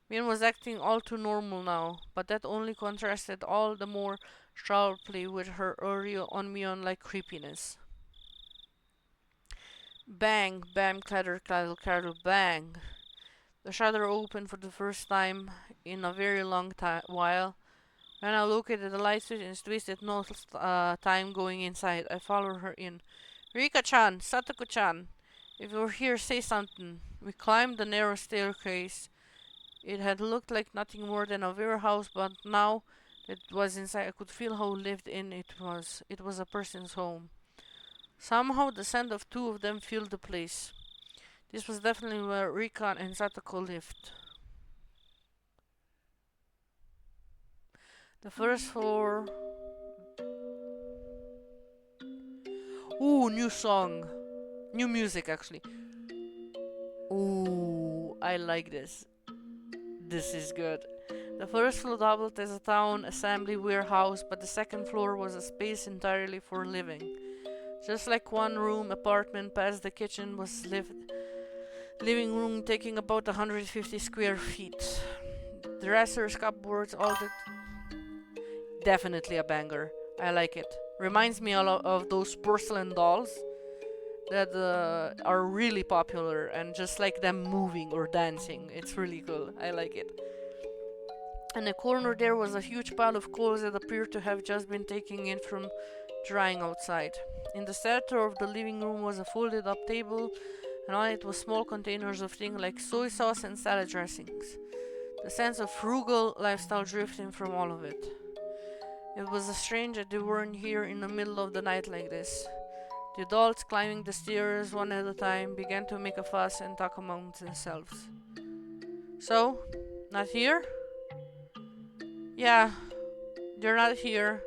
Mion was acting all too normal now, but that only contrasted all the more sharply with her earlier on Mion-like creepiness. Bang, bam, clatter, clatter, clatter, bang. The shutter opened for the first time in a very long while. When I located at the light switch and twisted no time going inside, I followed her in. Rika-chan, Satoko-chan, if you're here, say something. We climbed the narrow staircase. It had looked like nothing more than a warehouse, but now that it was inside, I could feel how lived in it was. It was a person's home. Somehow the scent of two of them filled the place. This was definitely where Rika and Satoko lived. The first floor. Ooh, new song. New music, actually. Ooh, I like this. This is good. The first floor doubled as a town assembly warehouse, but the second floor was a space entirely for living. Just like one room apartment past the kitchen was living room taking about 150 square feet. Dressers, cupboards, all that. Definitely a banger. I like it. Reminds me a lot of those porcelain dolls that are really popular and just like them moving or dancing. It's really cool. I like it. In the corner there was a huge pile of clothes that appeared to have just been taken in from drying outside. In the center of the living room was a folded up table, and on it was small containers of things like soy sauce and salad dressings. The sense of frugal lifestyle drifting from all of it. It was strange that they weren't here in the middle of the night like this. The adults, climbing the stairs one at a time, began to make a fuss and talk among themselves. So, not here? Yeah, they're not here.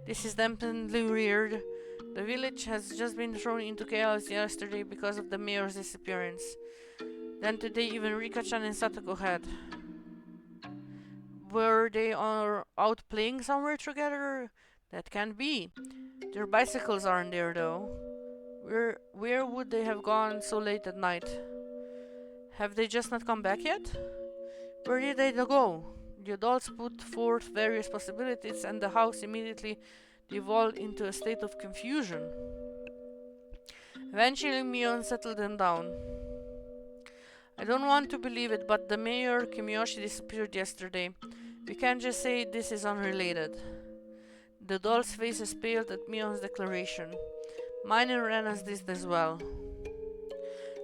This is definitely weird. The village has just been thrown into chaos yesterday because of the mayor's disappearance. Then today even Rika-chan and Satoko had. Were they out playing somewhere together? That can't be. Their bicycles aren't there though. Where would they have gone so late at night? Have they just not come back yet? Where did they go? The adults put forth various possibilities, and the house immediately devolved into a state of confusion. Eventually, Mion settled them down. I don't want to believe it, but the mayor, Kimiyoshi, disappeared yesterday. We can't just say this is unrelated. The doll's faces paled at Mion's declaration. Mine and Rena's did as well.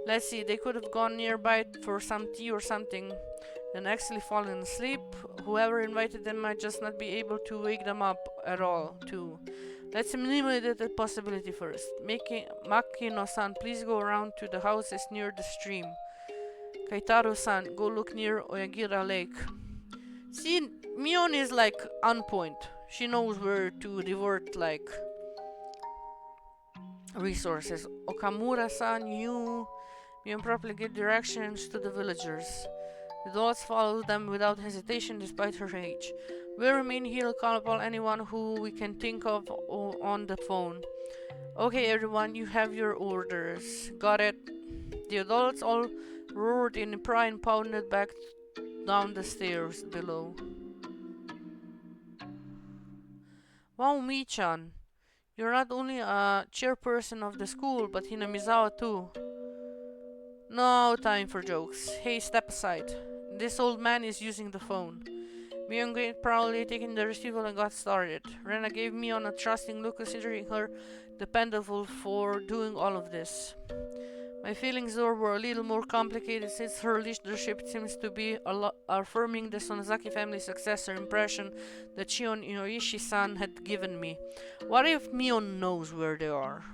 Let's see, they could have gone nearby for some tea or something, and actually fallen asleep. Whoever invited them might just not be able to wake them up at all, too. Let's eliminate that possibility first. Makino-san, please go around to the houses near the stream. Keitaro-san, go look near Oyagira Lake. See, Mion is like on point. She knows where to divert like resources. Okamura-san, you properly give directions to the villagers. The dolls follow them without hesitation despite her age. We'll remain here to call upon anyone who we can think of on the phone. Okay everyone, you have your orders. Got it? The adults all roared in pride and pounded back down the stairs below. Wow, Michan, you're not only a chairperson of the school, but Hinamizawa too. No time for jokes. Hey, step aside. This old man is using the phone. Mion proudly taking the receiver and got started. Rena gave Mion a trusting look, considering her dependable for doing all of this. My feelings though were a little more complicated since her leadership seems to be affirming the Sonozaki family successor impression that Shion Inoishi-san had given me. What if Mion knows where they are?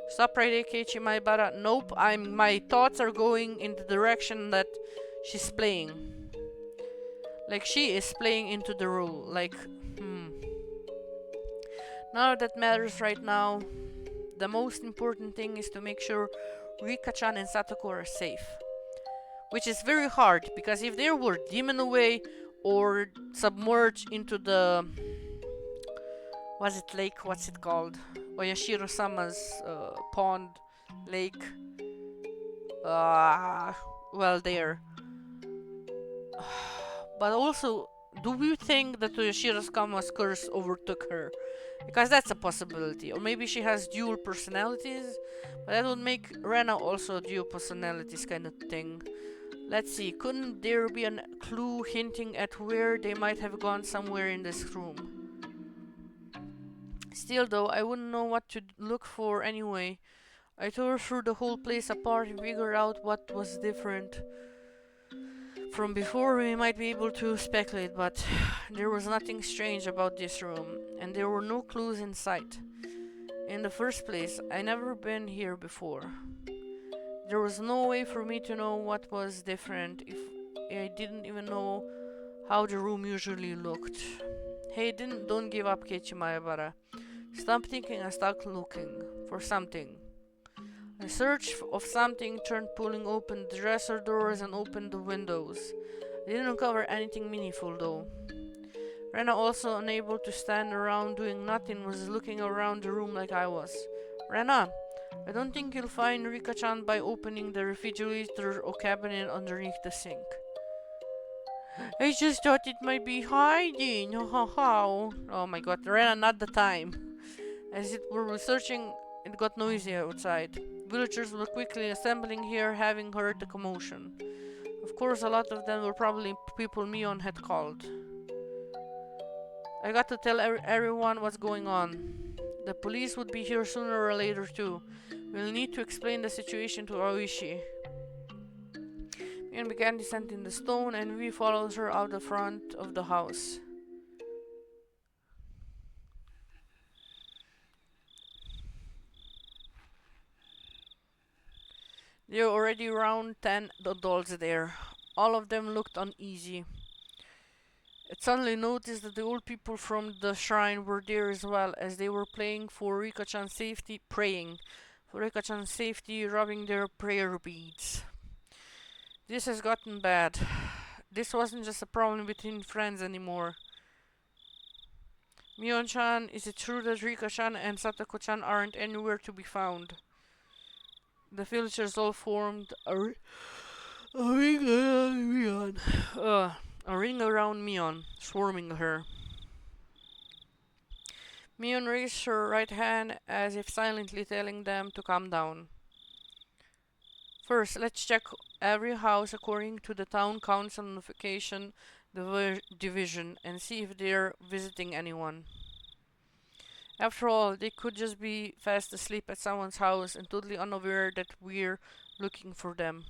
Stop right there, Keiichi Maebara. Nope, my thoughts are going in the direction that she's playing. Like she is playing into the role. Like, None of that matters right now. The most important thing is to make sure Rika-chan and Satoko are safe. Which is very hard, because if they were demon away or submerged into the... what's it called? Oyashiro-sama's pond, lake. Well, there. But also, do we think that Oyashiro-sama's curse overtook her? Because that's a possibility. Or maybe she has dual personalities. But that would make Rena also dual personalities kind of thing. Let's see, couldn't there be a clue hinting at where they might have gone somewhere in this room? Still though, I wouldn't know what to look for anyway. I tore through the whole place apart and figured out what was different from before. We might be able to speculate, but there was nothing strange about this room, and there were no clues in sight. In the first place, I never been here before. There was no way for me to know what was different if I didn't even know how the room usually looked. Hey, don't give up, Keiichi Maebara. Stop thinking and start looking for something. A search of something turned, pulling open the dresser doors and opened the windows. I didn't uncover anything meaningful though. Rena, also unable to stand around doing nothing, was looking around the room like I was. Rena, I don't think you'll find Rika-chan by opening the refrigerator or cabinet underneath the sink. I just thought it might be hiding. How? Oh my god, Rena, not the time. As it were researching, it got noisy outside. Villagers were quickly assembling here, having heard the commotion. Of course, a lot of them were probably people Mion had called. I got to tell everyone what's going on. The police would be here sooner or later too. We'll need to explain the situation to Aoishi. Mion began descending the stone, and we followed her out the front of the house. There were already around 10 adults there. All of them looked uneasy. I suddenly noticed that the old people from the shrine were there as well, as they were praying for Rika-chan's safety, rubbing their prayer beads. This has gotten bad. This wasn't just a problem between friends anymore. Mion-chan, is it true that Rika-chan and Satoko-chan aren't anywhere to be found? The villagers all formed a ring around Mion, swarming her. Mion raised her right hand as if silently telling them to calm down. First, let's check every house according to the town council notification division and see if they're visiting anyone. After all, they could just be fast asleep at someone's house and totally unaware that we're looking for them.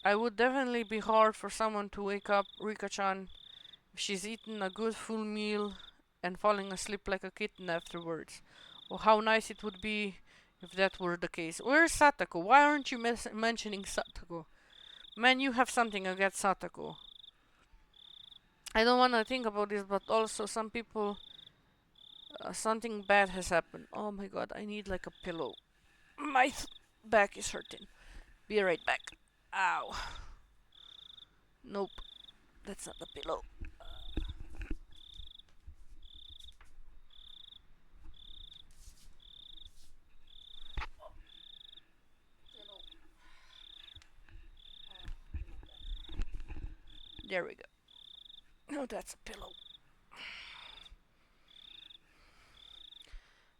I would definitely be hard for someone to wake up Rika-chan if she's eaten a good full meal and falling asleep like a kitten afterwards. Oh, how nice it would be if that were the case. Where's Satako? Why aren't you mentioning Satako? Man, you have something against Satako. I don't want to think about this, but also some people, something bad has happened. Oh my god, I need like a pillow. My back is hurting. Be right back. Ow. Nope, that's not the pillow. There we go. No, that's a pillow.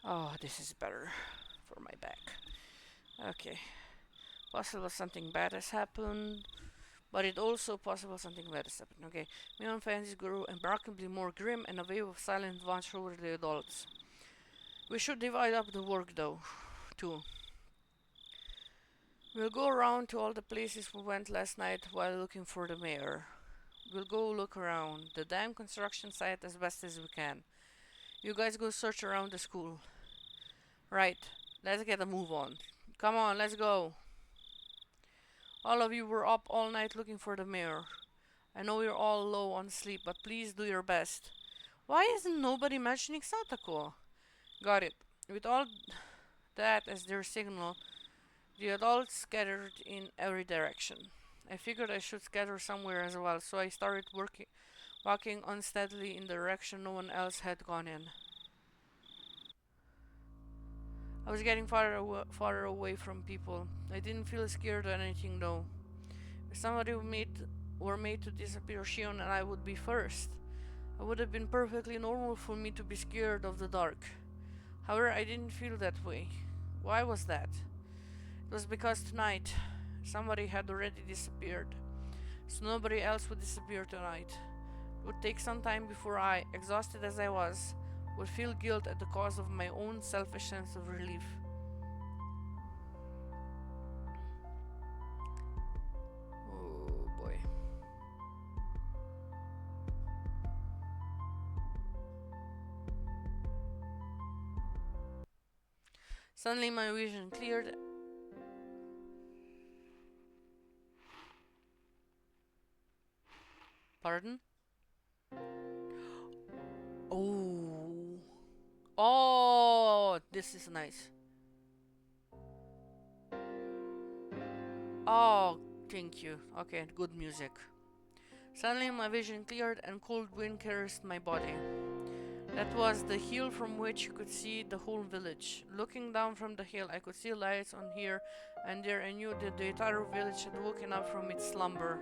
Oh, this is better for my back. Okay. Possible something bad has happened, but it also possible something bad has happened. Okay. Neon fancies grew remarkably more grim, and a wave of silence watched over the adults. We should divide up the work, though, too. We'll go around to all the places we went last night while looking for the mayor. We'll go look around the damn construction site as best as we can. You guys go search around the school. Right, let's get a move on. Come on, let's go. All of you were up all night looking for the mayor. I know you're all low on sleep, but please do your best. Why isn't nobody mentioning Satako? Got it. With all that as their signal, the adults scattered in every direction. I figured I should scatter somewhere as well, so I started walking unsteadily in the direction no one else had gone in. I was getting farther away from people. I didn't feel scared or anything though. If somebody were made to disappear, Shion and I would be first. It would have been perfectly normal for me to be scared of the dark. However, I didn't feel that way. Why was that? It was because tonight, somebody had already disappeared. So nobody else would disappear tonight. It would take some time before I, exhausted as I was, would feel guilt at the cause of my own selfish sense of relief. Oh boy. Suddenly my vision cleared. Pardon? Oh. Oh, this is nice. Oh, thank you. Okay, good music. Suddenly my vision cleared and cold wind caressed my body. That was the hill from which you could see the whole village. Looking down from the hill, I could see lights on here and there and knew that the entire village had woken up from its slumber.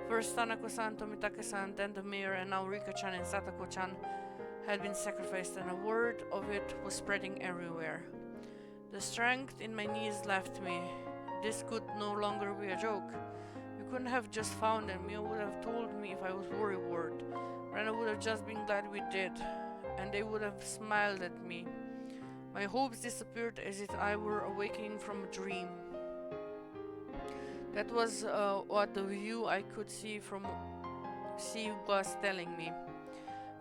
First Tanako-san, Tomitake-san, then the mayor, and now Rika-chan and Satako-chan had been sacrificed, and a word of it was spreading everywhere. The strength in my knees left me. This could no longer be a joke. You couldn't have just found them. You would have told me if I was worried. And I would have just been glad we did, and they would have smiled at me. My hopes disappeared as if I were awakening from a dream. That was what the view I could see was telling me.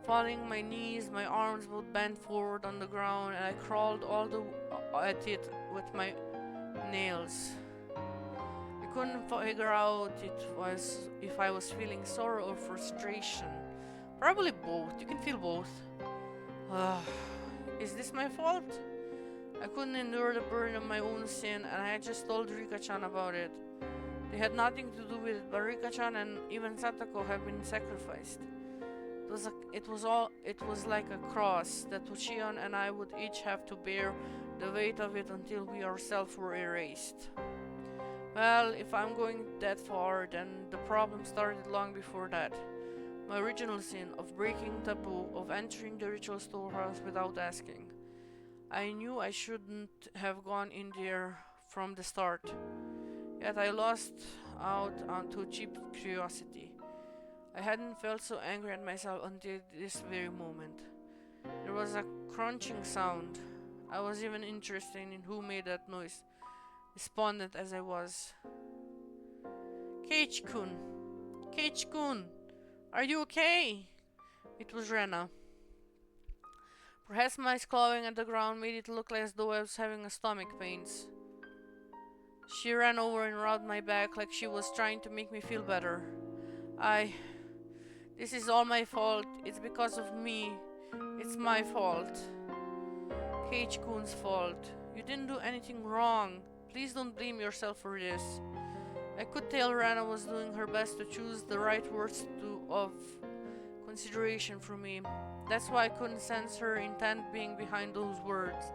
Falling my knees, my arms would bend forward on the ground, and I crawled at it with my nails. I couldn't figure out if I was feeling sorrow or frustration. Probably both. You can feel both. Is this my fault? I couldn't endure the burden of my own sin, and I had just told Rika-chan about it. They had nothing to do with it, but Rika-chan and even Satako have been sacrificed. It was like a cross that Shion and I would each have to bear the weight of it until we ourselves were erased. Well, if I'm going that far, then the problem started long before that. My original sin of breaking taboo, of entering the ritual storehouse without asking. I knew I shouldn't have gone in there from the start. Yet I lost out onto cheap curiosity. I hadn't felt so angry at myself until this very moment. There was a crunching sound. I was even interested in who made that noise, despondent as I was. ᵗŒ-kun! ᵗÉ-kun! Are you okay? It was Rena. Perhaps my clawing at the ground made it look as though I was having a stomach pains. She ran over and rubbed my back like she was trying to make me feel better. This is all my fault. It's because of me. It's my fault. ᵗÉ-kun's fault. You didn't do anything wrong. Please don't blame yourself for this. I could tell Rana was doing her best to choose the right words of consideration for me. That's why I couldn't sense her intent being behind those words.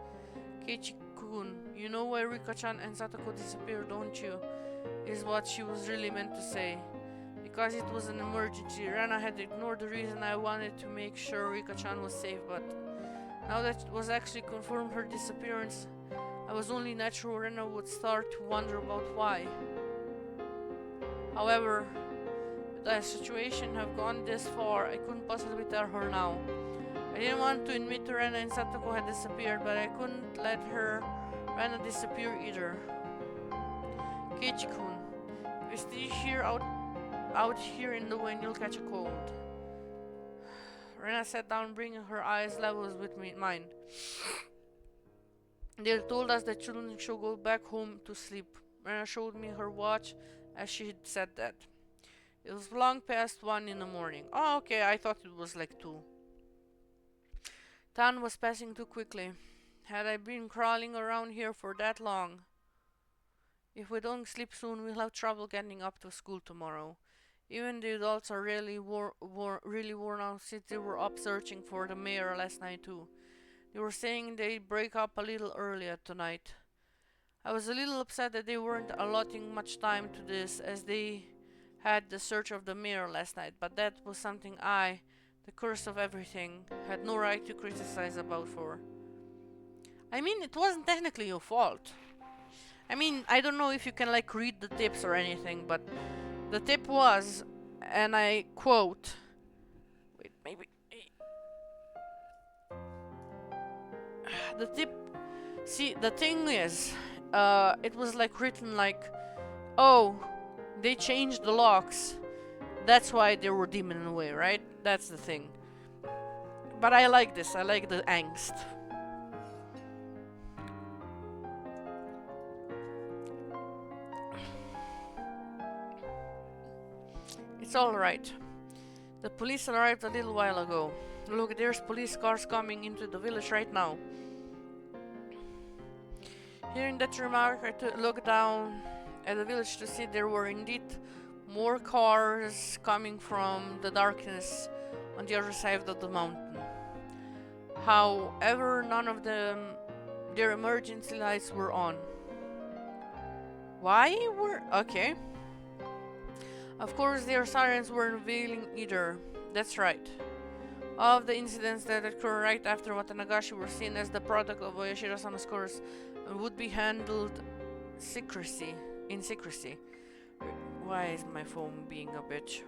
ᵗÉ-kun, you know why Rika-chan and Satoko disappeared, don't you? Is what she was really meant to say. Because it was an emergency, Rana had ignored the reason I wanted to make sure Rika-chan was safe, but now that it was actually confirmed her disappearance, I was only natural Rana would start to wonder about why. However, with the situation have gone this far, I couldn't possibly tell her now. I didn't want to admit to Rena and Satoko had disappeared, but I couldn't let Rena disappear either. ᵗÉ-kun, if you stay here out here in the wind, you'll catch a cold. Rena sat down, bringing her eyes level with mine. They told us that children should go back home to sleep. Rena showed me her watch as she had said that. It was long past 1 in the morning. Oh, okay, I thought it was like 2. Time was passing too quickly. Had I been crawling around here for that long? If we don't sleep soon, we'll have trouble getting up to school tomorrow. Even the adults are really worn out since they were up searching for the mayor last night too. They were saying they'd break up a little earlier tonight. I was a little upset that they weren't allotting much time to this, as they had the search of the mayor last night, but that was something I, the curse of everything, had no right to criticize about for. I mean, it wasn't technically your fault. I mean, I don't know if you can like read the tips or anything, but the tip was, and I quote, wait, maybe, the tip, see, the thing is, it was like written like, oh, they changed the locks, that's why they were demoning away, right? That's the thing. But I like this, I like the angst. It's alright. The police arrived a little while ago. Look, there's police cars coming into the village right now. Hearing that remark, I looked down at the village to see there were indeed more cars coming from the darkness on the other side of the mountain. However, none of their emergency lights were on. Why were... okay. Of course, their sirens weren't availing either. That's right. All of the incidents that occurred right after Watanagashi were seen as the product of Oyashiro-sama's curse and would be handled in secrecy. Why is my phone being a bitch?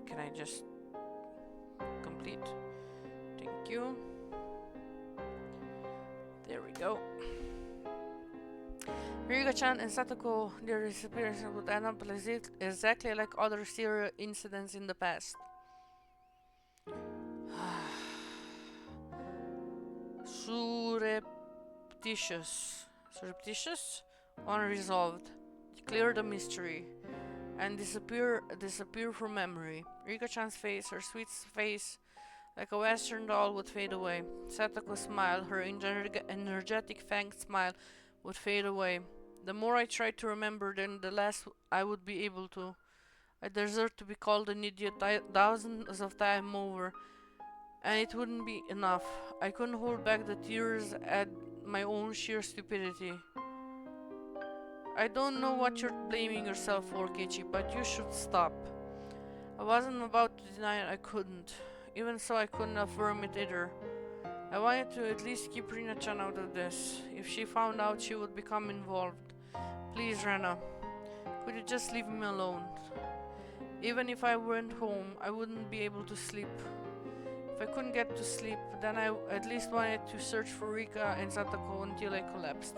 Can I just complete? Thank you. There we go. Rika-chan and Satoko, their disappearance would end up exactly like other serial incidents in the past. Surreptitious, unresolved, declare the mystery, and disappear from memory. Rika-chan's face, her sweet face, like a Western doll, would fade away. Satoko's smile, her energetic fanged smile, would fade away. The more I tried to remember, then the less I would be able to. I deserved to be called an idiot thousands of times over, and it wouldn't be enough. I couldn't hold back the tears at my own sheer stupidity. I don't know what you're blaming yourself for, Keiichi, but you should stop. I wasn't about to deny it, I couldn't. Even so, I couldn't affirm it either. I wanted to at least keep Rina-chan out of this. If she found out, she would become involved. Please, Rena, could you just leave me alone? Even if I went home, I wouldn't be able to sleep. If I couldn't get to sleep, then I at least wanted to search for Rika and Satoko until I collapsed.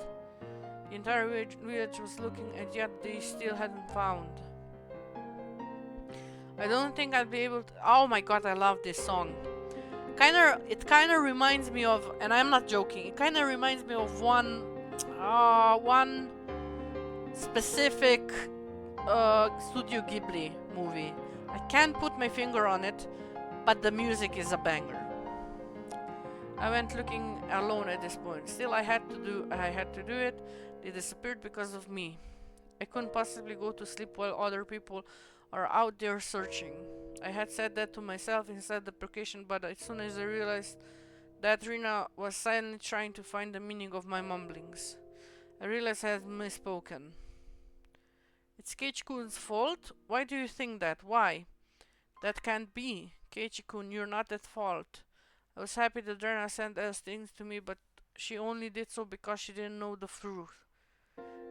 The entire village was looking, and yet they still hadn't found. I don't think I'd be able to. Oh my god, I love this song. It kind of reminds me of, and I'm not joking, it kind of reminds me of one specific Studio Ghibli movie. I can't put my finger on it, but the music is a banger. I went looking alone at this point. Still, I had to do it. They disappeared because of me. I couldn't possibly go to sleep while other people are out there searching. I had said that to myself inside deprecation, but as soon as I realized that Rina was silently trying to find the meaning of my mumblings, I realized I had misspoken. It's Keiichi-kun's fault? Why do you think that? Why? That can't be. Keiichi-kun, you're not at fault. I was happy that Rina sent those things to me, but she only did so because she didn't know the truth.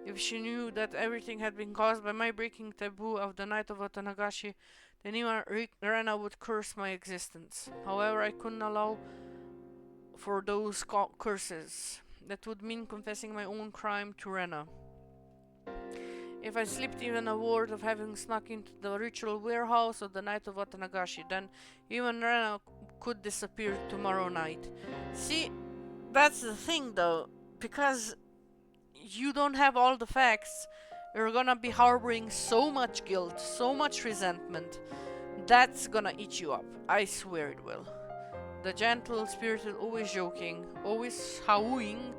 If she knew that everything had been caused by my breaking taboo of the night of Otanagashi, then even Rena would curse my existence. However, I couldn't allow for those curses. That would mean confessing my own crime to Rena. If I slipped even a word of having snuck into the ritual warehouse of the night of Otanagashi, then even Rena could disappear tomorrow night. See, that's the thing though, because you don't have all the facts, you're gonna be harboring so much guilt, so much resentment, that's gonna eat you up. I swear it will. The gentle spirit is always joking, always howling,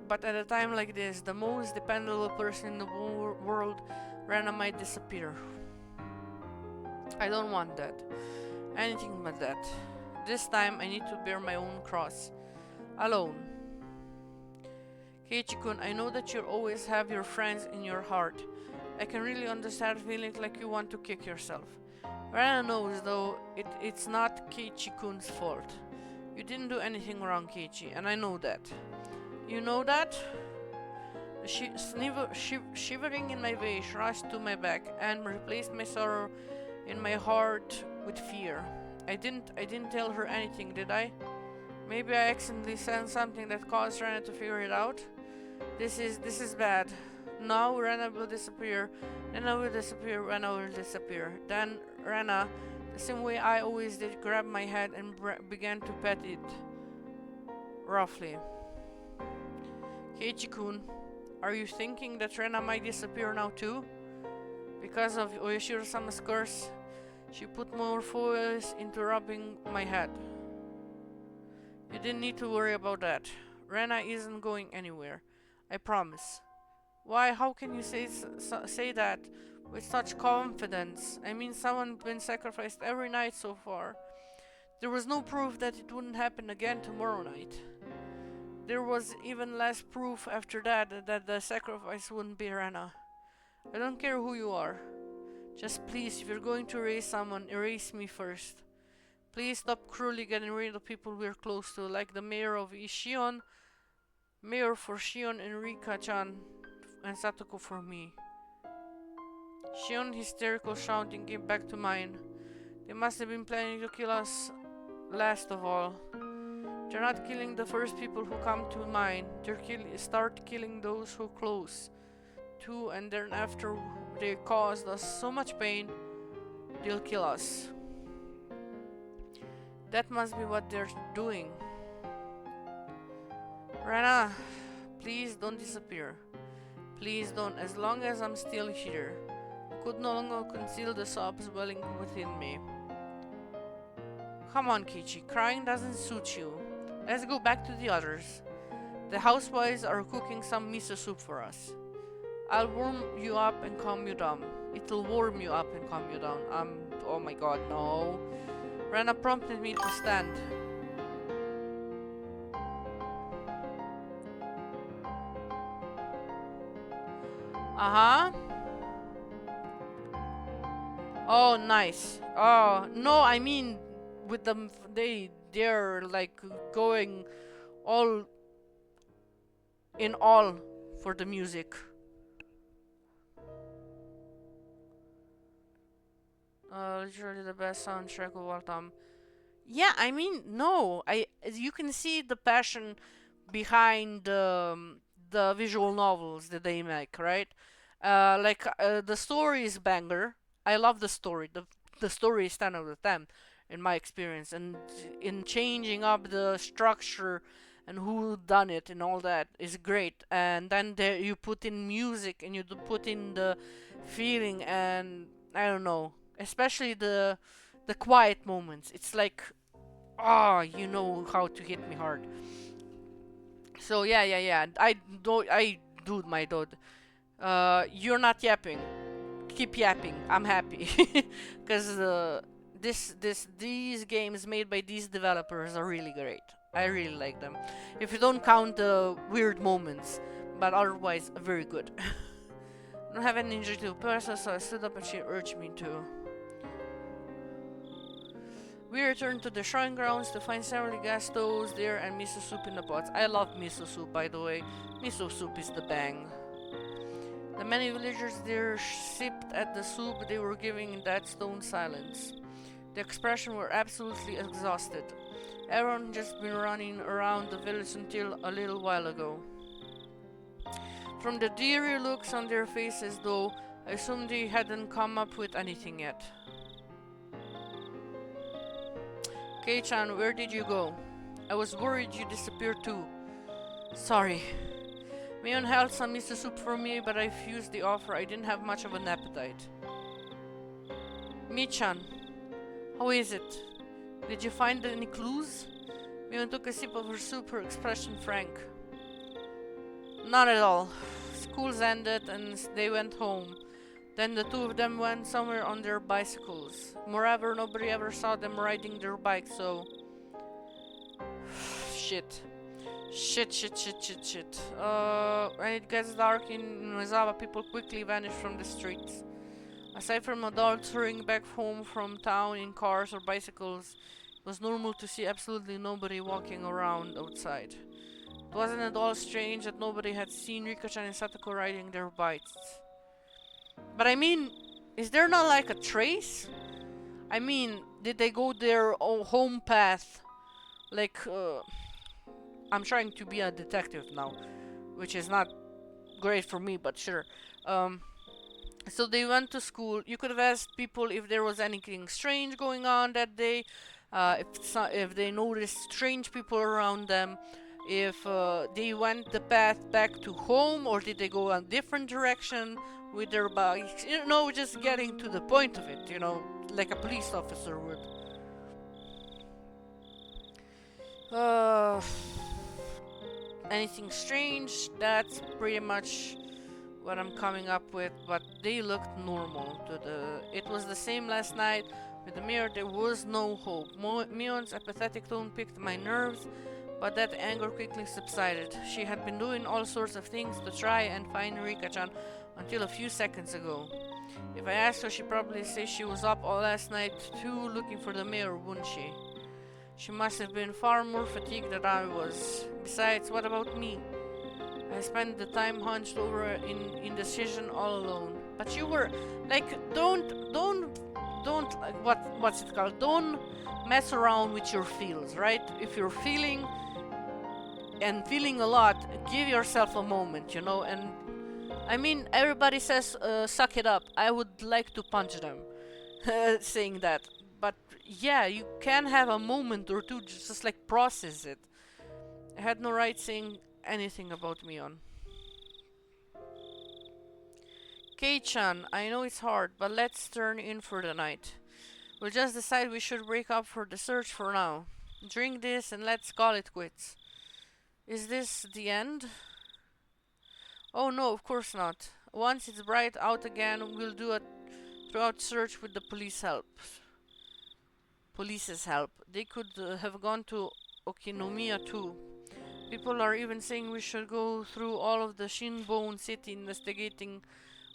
but at a time like this, the most dependable person in the world, Rena, might disappear. I don't want that. Anything but that. This time I need to bear my own cross. Alone. Keiichi-kun, I know that you'll always have your friends in your heart. I can really understand feeling like you want to kick yourself. Rena knows, though, it's not Keiichi-kun's fault. You didn't do anything wrong, Keiichi, and I know that. You know that? Shivering in my veins rushed to my back and replaced my sorrow in my heart with fear. I didn't tell her anything, did I? Maybe I accidentally said something that caused Rena to figure it out. This is bad. Now Rena will disappear. Rena will disappear. Rena will disappear. Then Rena, the same way I always did, grabbed my head and began to pet it roughly. Keiichi-kun, are you thinking that Rena might disappear now too? Because of Oyashiro-sama's curse? She put more force into rubbing my head. You didn't need to worry about that. Rena isn't going anywhere. I promise. Why? How can you say that with such confidence? I mean, someone's been sacrificed every night so far. There was no proof that it wouldn't happen again tomorrow night. There was even less proof after that the sacrifice wouldn't be Rena. I don't care who you are. Just please, if you're going to erase someone, erase me first. Please stop cruelly getting rid of people we're close to, like the mayor of Ishion, Mayor for Shion and Rika-chan, and Satoko for me. Shion's hysterical shouting came back to mine. They must have been planning to kill us last of all. They're not killing the first people who come to mind. Start killing those who close to, and then after they caused us so much pain, they'll kill us. That must be what they're doing. Rena, please don't disappear. Please don't, as long as I'm still here. I could no longer conceal the sobs welling within me. Come on, Keiichi, crying doesn't suit you. Let's go back to the others. The housewives are cooking some miso soup for us. I'll warm you up and calm you down. It'll warm you up and calm you down. Oh my god, no. Rena prompted me to stand. Oh, nice. Oh, no, I mean, with the, they're like going all in all for the music. Literally the best soundtrack of all time. Yeah, I mean, no, you can see the passion behind the visual novels that they make, right? The story is banger. I love the story. The story is 10 out of 10 in my experience, and in changing up the structure and who done it and all that is great. And then there you put in music and you put in the feeling, and I don't know, especially the quiet moments. It's like, you know how to hit me hard. So yeah. I do my dude. You're not yapping. Keep yapping. I'm happy because these games made by these developers are really great. I really like them. If you don't count the weird moments, but otherwise very good. I don't have any injury to a person, so I stood up and she urged me to. We returned to the shrine grounds to find several gas stoves there and miso soup in the pots. I love miso soup, by the way. Miso soup is the bang. The many villagers there sipped at the soup they were giving in that stone silence. The expression were absolutely exhausted. Everyone just been running around the village until a little while ago. From the dreary looks on their faces, though, I assumed they hadn't come up with anything yet. Kei-chan, where did you go? I was worried you disappeared too. Sorry. Mion held some miso soup for me, but I refused the offer. I didn't have much of an appetite. Mi-chan, how is it? Did you find any clues? Mion took a sip of her soup, her expression frank. Not at all. School's ended and they went home. Then the two of them went somewhere on their bicycles. Moreover, nobody ever saw them riding their bikes, so... Shit. When it gets dark in ᵗ낳ᵃ, people quickly vanish from the streets. Aside from adults hurrying back home from town in cars or bicycles, it was normal to see absolutely nobody walking around outside. It wasn't at all strange that nobody had seen Rika-chan and Satoko riding their bikes. But I mean, is there not like a trace? I mean, did they go their home path? Like, I'm trying to be a detective now, which is not great for me, but sure. So they went to school. You could have asked people if there was anything strange going on that day, if they noticed strange people around them, if they went the path back to home, or did they go a different direction with their bikes. You know, just getting to the point of it, you know, like a police officer would. Anything strange? That's pretty much what I'm coming up with, but they looked normal. It was the same last night. With the mirror, there was no hope. Mion's apathetic tone piqued my nerves, but that anger quickly subsided. She had been doing all sorts of things to try and find Rika-chan until a few seconds ago. If I asked her, she'd probably say she was up all last night too, looking for the mirror, wouldn't she? She must have been far more fatigued than I was. Besides, what about me? I spent the time hunched over in indecision all alone. But you were like, what's it called? Don't mess around with your feels, right? If you're feeling a lot, give yourself a moment, you know. And I mean, everybody says suck it up. I would like to punch them saying that, but yeah, you can have a moment or two, just like process it. I had no right saying anything about Mion. Kei-chan, I know it's hard, but let's turn in for the night. We'll just decide we should break up for the search for now. Drink this and let's call it quits. Is this the end? Oh no, of course not. Once it's bright out again, we'll do a throughout search with the police's help. They could have gone to Okinomiya too. People are even saying we should go through all of the Shinbone city investigating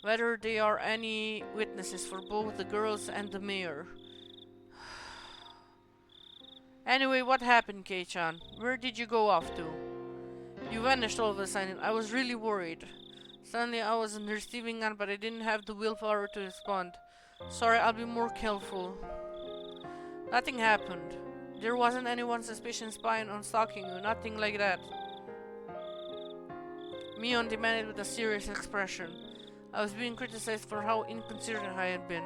whether there are any witnesses for both the girls and the mayor. Anyway, what happened, Kei-chan? Where did you go off to? You vanished all of a sudden. I was really worried. Suddenly I was on the receiving end, but I didn't have the willpower to respond. Sorry, I'll be more careful. Nothing happened. There wasn't anyone suspicious spying on stalking you, nothing like that. Mion demanded with a serious expression. I was being criticized for how inconsiderate I had been.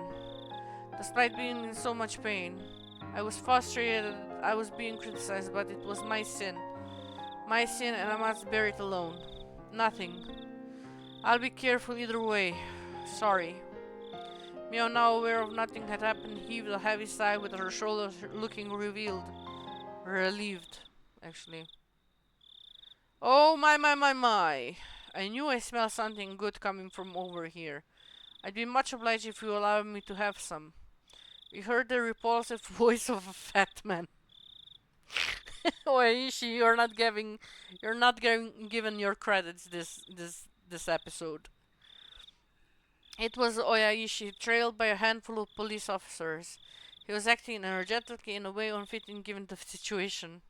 Despite being in so much pain, I was frustrated that I was being criticized, but it was my sin. My sin, and I must bear it alone. Nothing. I'll be careful either way. Sorry. Mio, now aware of nothing had happened, heaved a heavy sigh with her shoulders looking relieved, actually. Oh my. I knew I smelled something good coming from over here. I'd be much obliged if you allowed me to have some. We heard the repulsive voice of a fat man. Oishi, you're not given your credits this episode. It was Oyaishi, trailed by a handful of police officers. He was acting energetically in a way unfitting given the situation.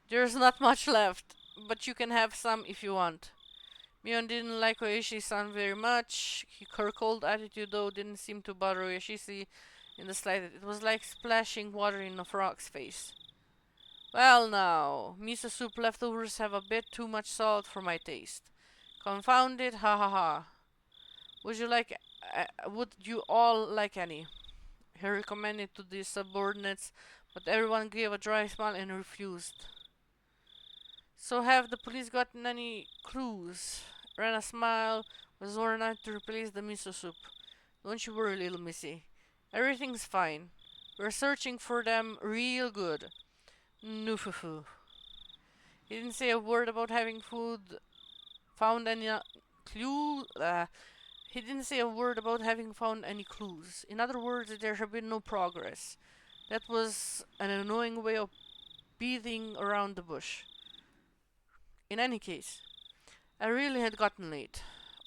There's not much left, but you can have some if you want. Mion didn't like Oishi-san very much. Her cold attitude, though, didn't seem to bother Oishi in the slightest. It was like splashing water in a frog's face. Well now, miso soup leftovers have a bit too much salt for my taste. Confound it, ha ha ha. Would you all like any? He recommended to the subordinates, but everyone gave a dry smile and refused. So have the police gotten any clues? Rena's smile was more enough to replace the miso soup. Don't you worry, little missy. Everything's fine. We're searching for them real good. Nufufu. He didn't say a word about having found any clue. He didn't say a word about having found any clues. In other words, there had been no progress. That was an annoying way of beating around the bush. In any case, I really had gotten late.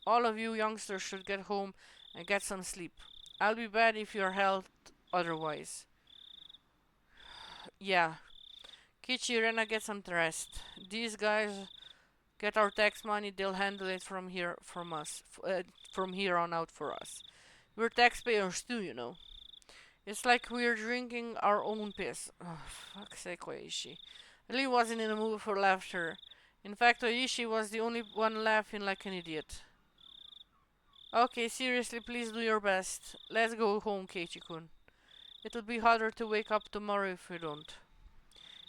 All of you youngsters should get home and get some sleep. I'll be bad if you're helped otherwise. Yeah. Kichi, Rena, get some rest. These guys get our tax money, they'll handle it from here on out for us. We're taxpayers too, you know. It's like we're drinking our own piss. Oh, fuck's sake, Oishi. Really wasn't in a mood for laughter. In fact, Oishi was the only one laughing like an idiot. Okay, seriously, please do your best. Let's go home, Keiichi-kun. It'll be harder to wake up tomorrow if we don't.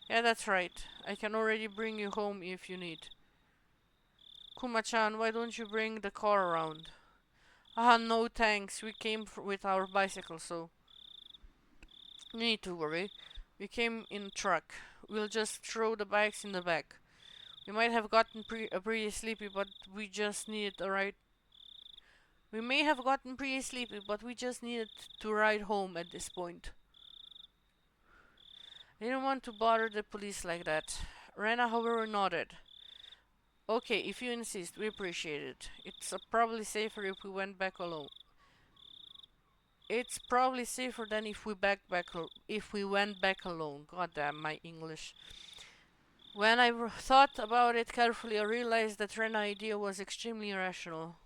Yeah, that's right. I can already bring you home if you need. Kuma-chan, why don't you bring the car around? Ah, no thanks. We came with our bicycle, so... No need to worry. We came in a truck. We'll just throw the bikes in the back. We might have gotten pretty sleepy, but we just needed a ride. We may have gotten pretty sleepy, but we just needed to ride home at this point. I didn't want to bother the police like that. Rena, however, nodded. Okay, if you insist, we appreciate it. It's probably safer if we went back alone. It's probably safer than if we went back alone. God damn my English. When I thought about it carefully, I realized that Rena's idea was extremely irrational.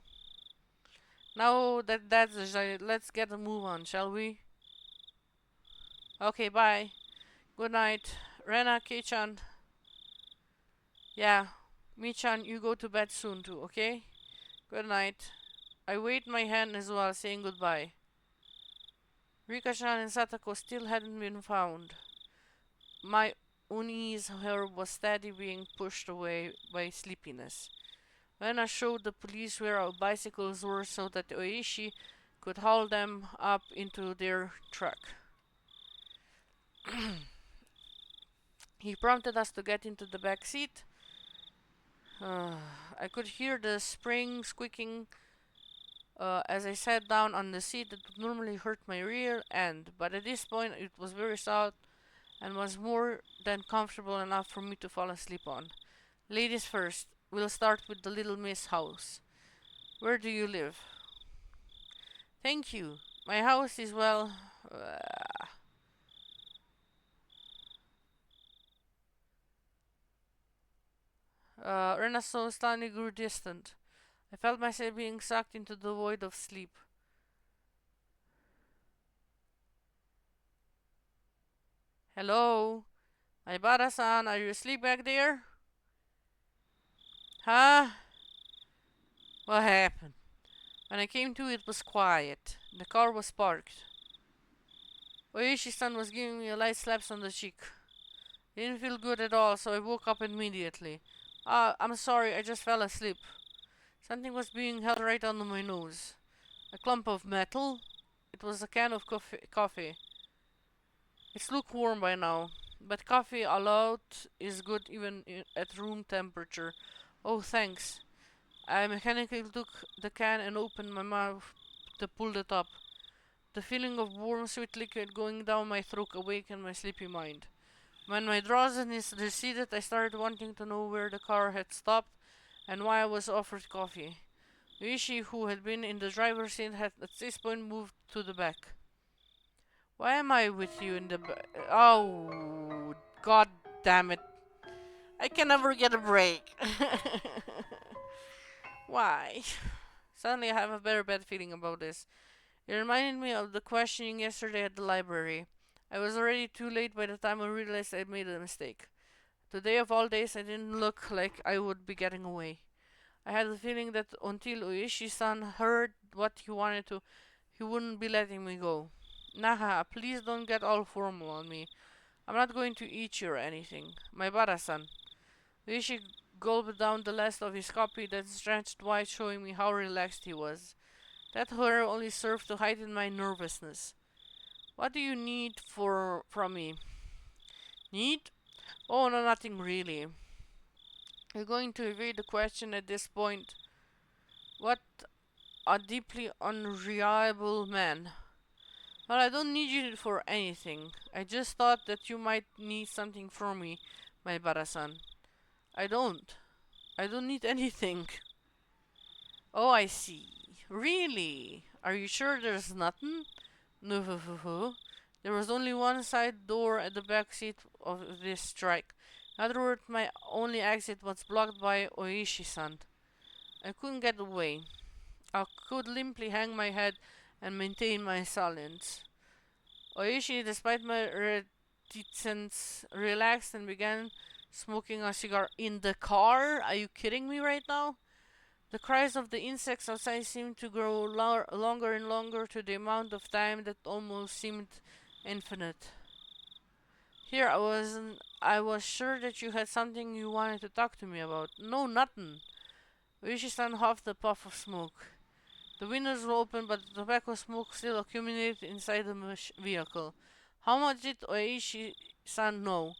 Now that that's decided, let's get a move on, shall we? Okay, bye. Good night. Rena, Kei-chan. Yeah. Mi-chan, you go to bed soon too, okay? Good night. I waved my hand as well, saying goodbye. Rika-chan and Satako still hadn't been found. My unease, however, was steady being pushed away by sleepiness. When I showed the police where our bicycles were so that Oishi could haul them up into their truck. He prompted us to get into the back seat. I could hear the spring squeaking as I sat down on the seat that would normally hurt my rear end, but at this point it was very soft and was more than comfortable enough for me to fall asleep on. Ladies first, we'll start with the little Miss house. Where do you live? Thank you. My house is, well... Rena's suddenly grew distant. I felt myself being sucked into the void of sleep. Hello? Aibara-san, are you asleep back there? Huh? What happened? When I came to, it was quiet. The car was parked. Oishi-san was giving me a light slaps on the cheek. Didn't feel good at all, so I woke up immediately. I'm sorry, I just fell asleep. Something was being held right under my nose. A clump of metal? It was a can of coffee. It's lukewarm by now, but coffee allowed is good even at room temperature. Oh, thanks. I mechanically took the can and opened my mouth to pull the top. The feeling of warm, sweet liquid going down my throat awakened my sleepy mind. When my drowsiness receded, I started wanting to know where the car had stopped and why I was offered coffee. Rishi, who had been in the driver's seat, had at this point moved to the back. Why am I with you in the back? Oh, god damn it. I can never get a break. Why? Suddenly I have a very bad feeling about this. It reminded me of the questioning yesterday at the library. I was already too late by the time I realized I'd made a mistake. Today of all days, I didn't look like I would be getting away. I had the feeling that until Uishi-san heard what he wanted to, he wouldn't be letting me go. Naha, please don't get all formal on me. I'm not going to eat you or anything. My Bara-san. Uishi gulped down the last of his coffee that stretched wide, showing me how relaxed he was. That horror only served to heighten my nervousness. What do you need from me? Need? Oh, no, nothing really. You're going to evade the question at this point. What a deeply unreliable man. Well, I don't need you for anything. I just thought that you might need something from me, my Bara-san. I don't. I don't need anything. Oh, I see. Really? Are you sure there's nothing? No. There was only one side door at the back seat of this trike. In other words, my only exit was blocked by Oishi-san. I couldn't get away. I could limply hang my head and maintain my silence. Oishi, despite my reticence, relaxed and began smoking a cigar in the car. Are you kidding me right now? The cries of the insects outside seemed to grow longer and longer to the amount of time that almost seemed infinite. Here I was sure that you had something you wanted to talk to me about. No, nothing. Oishi-san huffed a puff of smoke. The windows were open, but the tobacco smoke still accumulated inside the vehicle. How much did Oishi-san know?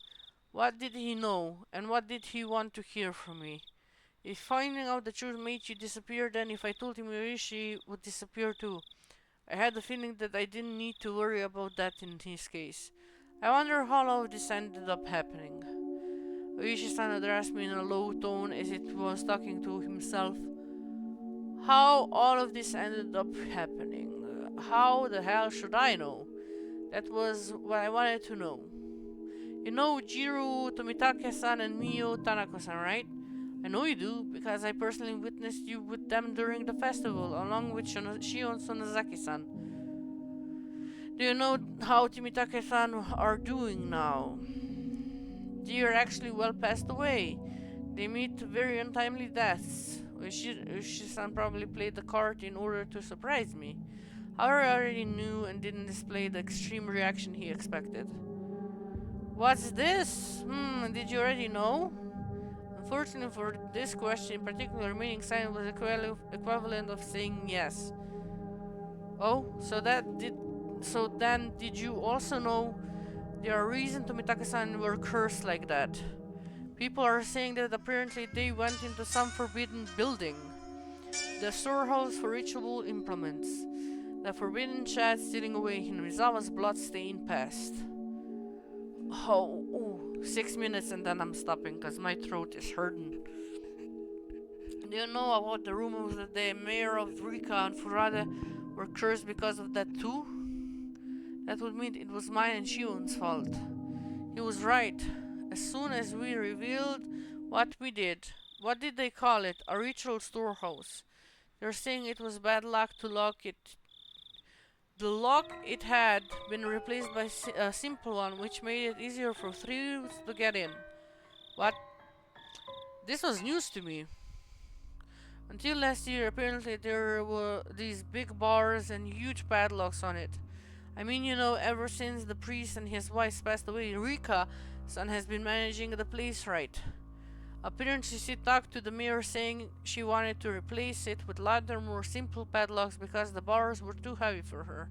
What did he know, and what did he want to hear from me? If finding out the truth made you disappear, then if I told him Oishi would disappear too. I had the feeling that I didn't need to worry about that in his case. I wonder how all of this ended up happening. Oishi-san addressed me in a low tone as if he was talking to himself. How all of this ended up happening? How the hell should I know? That was what I wanted to know. You know ᵗŒᵃཔᵏ-san and Mio Tanako-san, right? I know you do, because I personally witnessed you with them during the festival, along with Shion Sonozaki-san. Do you know how ᵗÉᵃπᵏ-san are doing now? They are actually well passed away. They meet very untimely deaths. Ushi-san probably played the card in order to surprise me. However, I already knew and didn't display the extreme reaction he expected. What's this? Did you already know? Unfortunately for this question in particular, remaining silent was equivalent of saying yes. Oh, so then did you also know there are reasons Tomitake-san were cursed like that? People are saying that apparently they went into some forbidden building. The storehouse for ritual implements. The forbidden chat stealing away Hinamizawa's blood-stained past. Oh, 6 minutes and then I'm stopping because my throat is hurting. Do you know about the rumors that the mayor of Rika and Furada were cursed because of that too? That would mean it was mine and Shion's fault. He was right. As soon as we revealed what we did, What did they call it? A ritual storehouse. They're saying it was bad luck to lock it. The lock it had been replaced by a simple one, which made it easier for thieves to get in. What? This was news to me. Until last year, apparently there were these big bars and huge padlocks on it. I mean, you know, ever since the priest and his wife passed away, Rika-san has been managing the place right. Apparently she talked to the mayor saying she wanted to replace it with lighter, more simple padlocks because the bars were too heavy for her.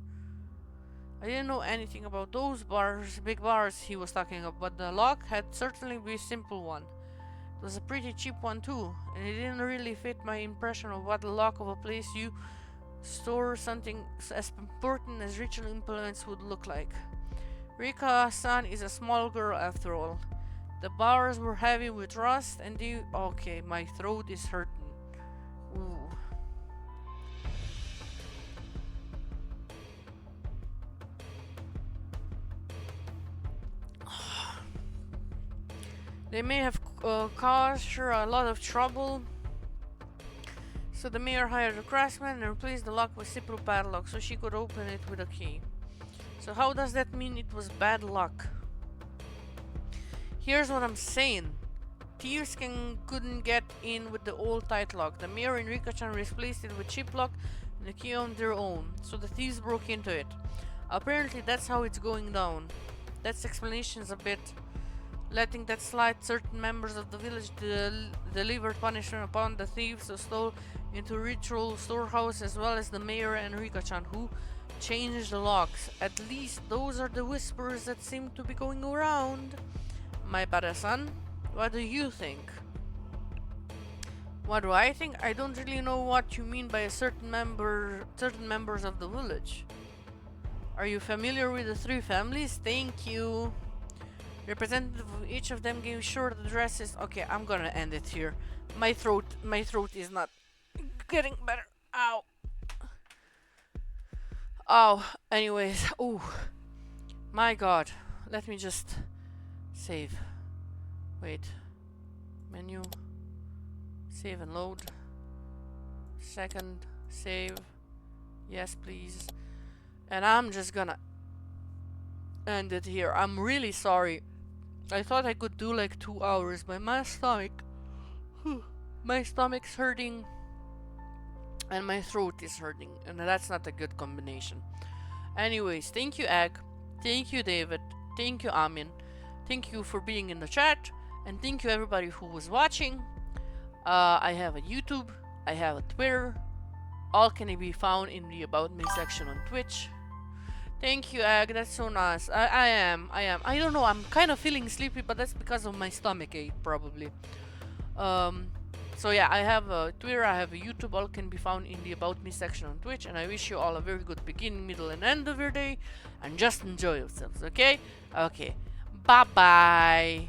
I didn't know anything about those bars, big bars he was talking about, but the lock had certainly been a simple one. It was a pretty cheap one too, and it didn't really fit my impression of what the lock of a place you store something as important as ritual implements would look like. Rika-san is a small girl after all. The bars were heavy with rust and okay, my throat is hurting. Ooh. They may have caused her a lot of trouble. So the mayor hired a craftsman and replaced the lock with simple padlock so she could open it with a key. So how does that mean it was bad luck? Here's what I'm saying. Thieves couldn't get in with the old tight lock. The mayor and Rika-chan replaced it with chip lock and a key on their own. So the thieves broke into it. Apparently that's how it's going down. That's explanations a bit. Letting that slide, certain members of the village delivered punishment upon the thieves who stole into ritual storehouse, as well as the mayor and Rika-chan, who changed the locks. At least those are the whispers that seem to be going around. My bada-san, what do you think? What do I think? I don't really know what you mean by a certain members of the village. Are you familiar with the three families? Thank you. Representative of each of them gave short addresses. Okay, I'm gonna end it here. My throat is not getting better. Ow. Oh, anyways. Oh, my God. Let me just save. Wait. Menu. Save and load. Second. Save. Yes, please. And I'm just gonna end it here. I'm really sorry. I thought I could do like 2 hours, but my stomach's hurting and my throat is hurting, and that's not a good combination. Anyways, thank you Egg, thank you David, thank you Amin, thank you for being in the chat, and thank you everybody who was watching. I have a YouTube, I have a Twitter, all can be found in the About Me section on Twitch. Thank you, Egg. That's so nice. I am. I don't know. I'm kind of feeling sleepy, but that's because of my stomach ache, probably. So yeah, I have a Twitter, I have a YouTube. All can be found in the About Me section on Twitch. And I wish you all a very good beginning, middle, and end of your day. And just enjoy yourselves, okay? Okay. Bye-bye.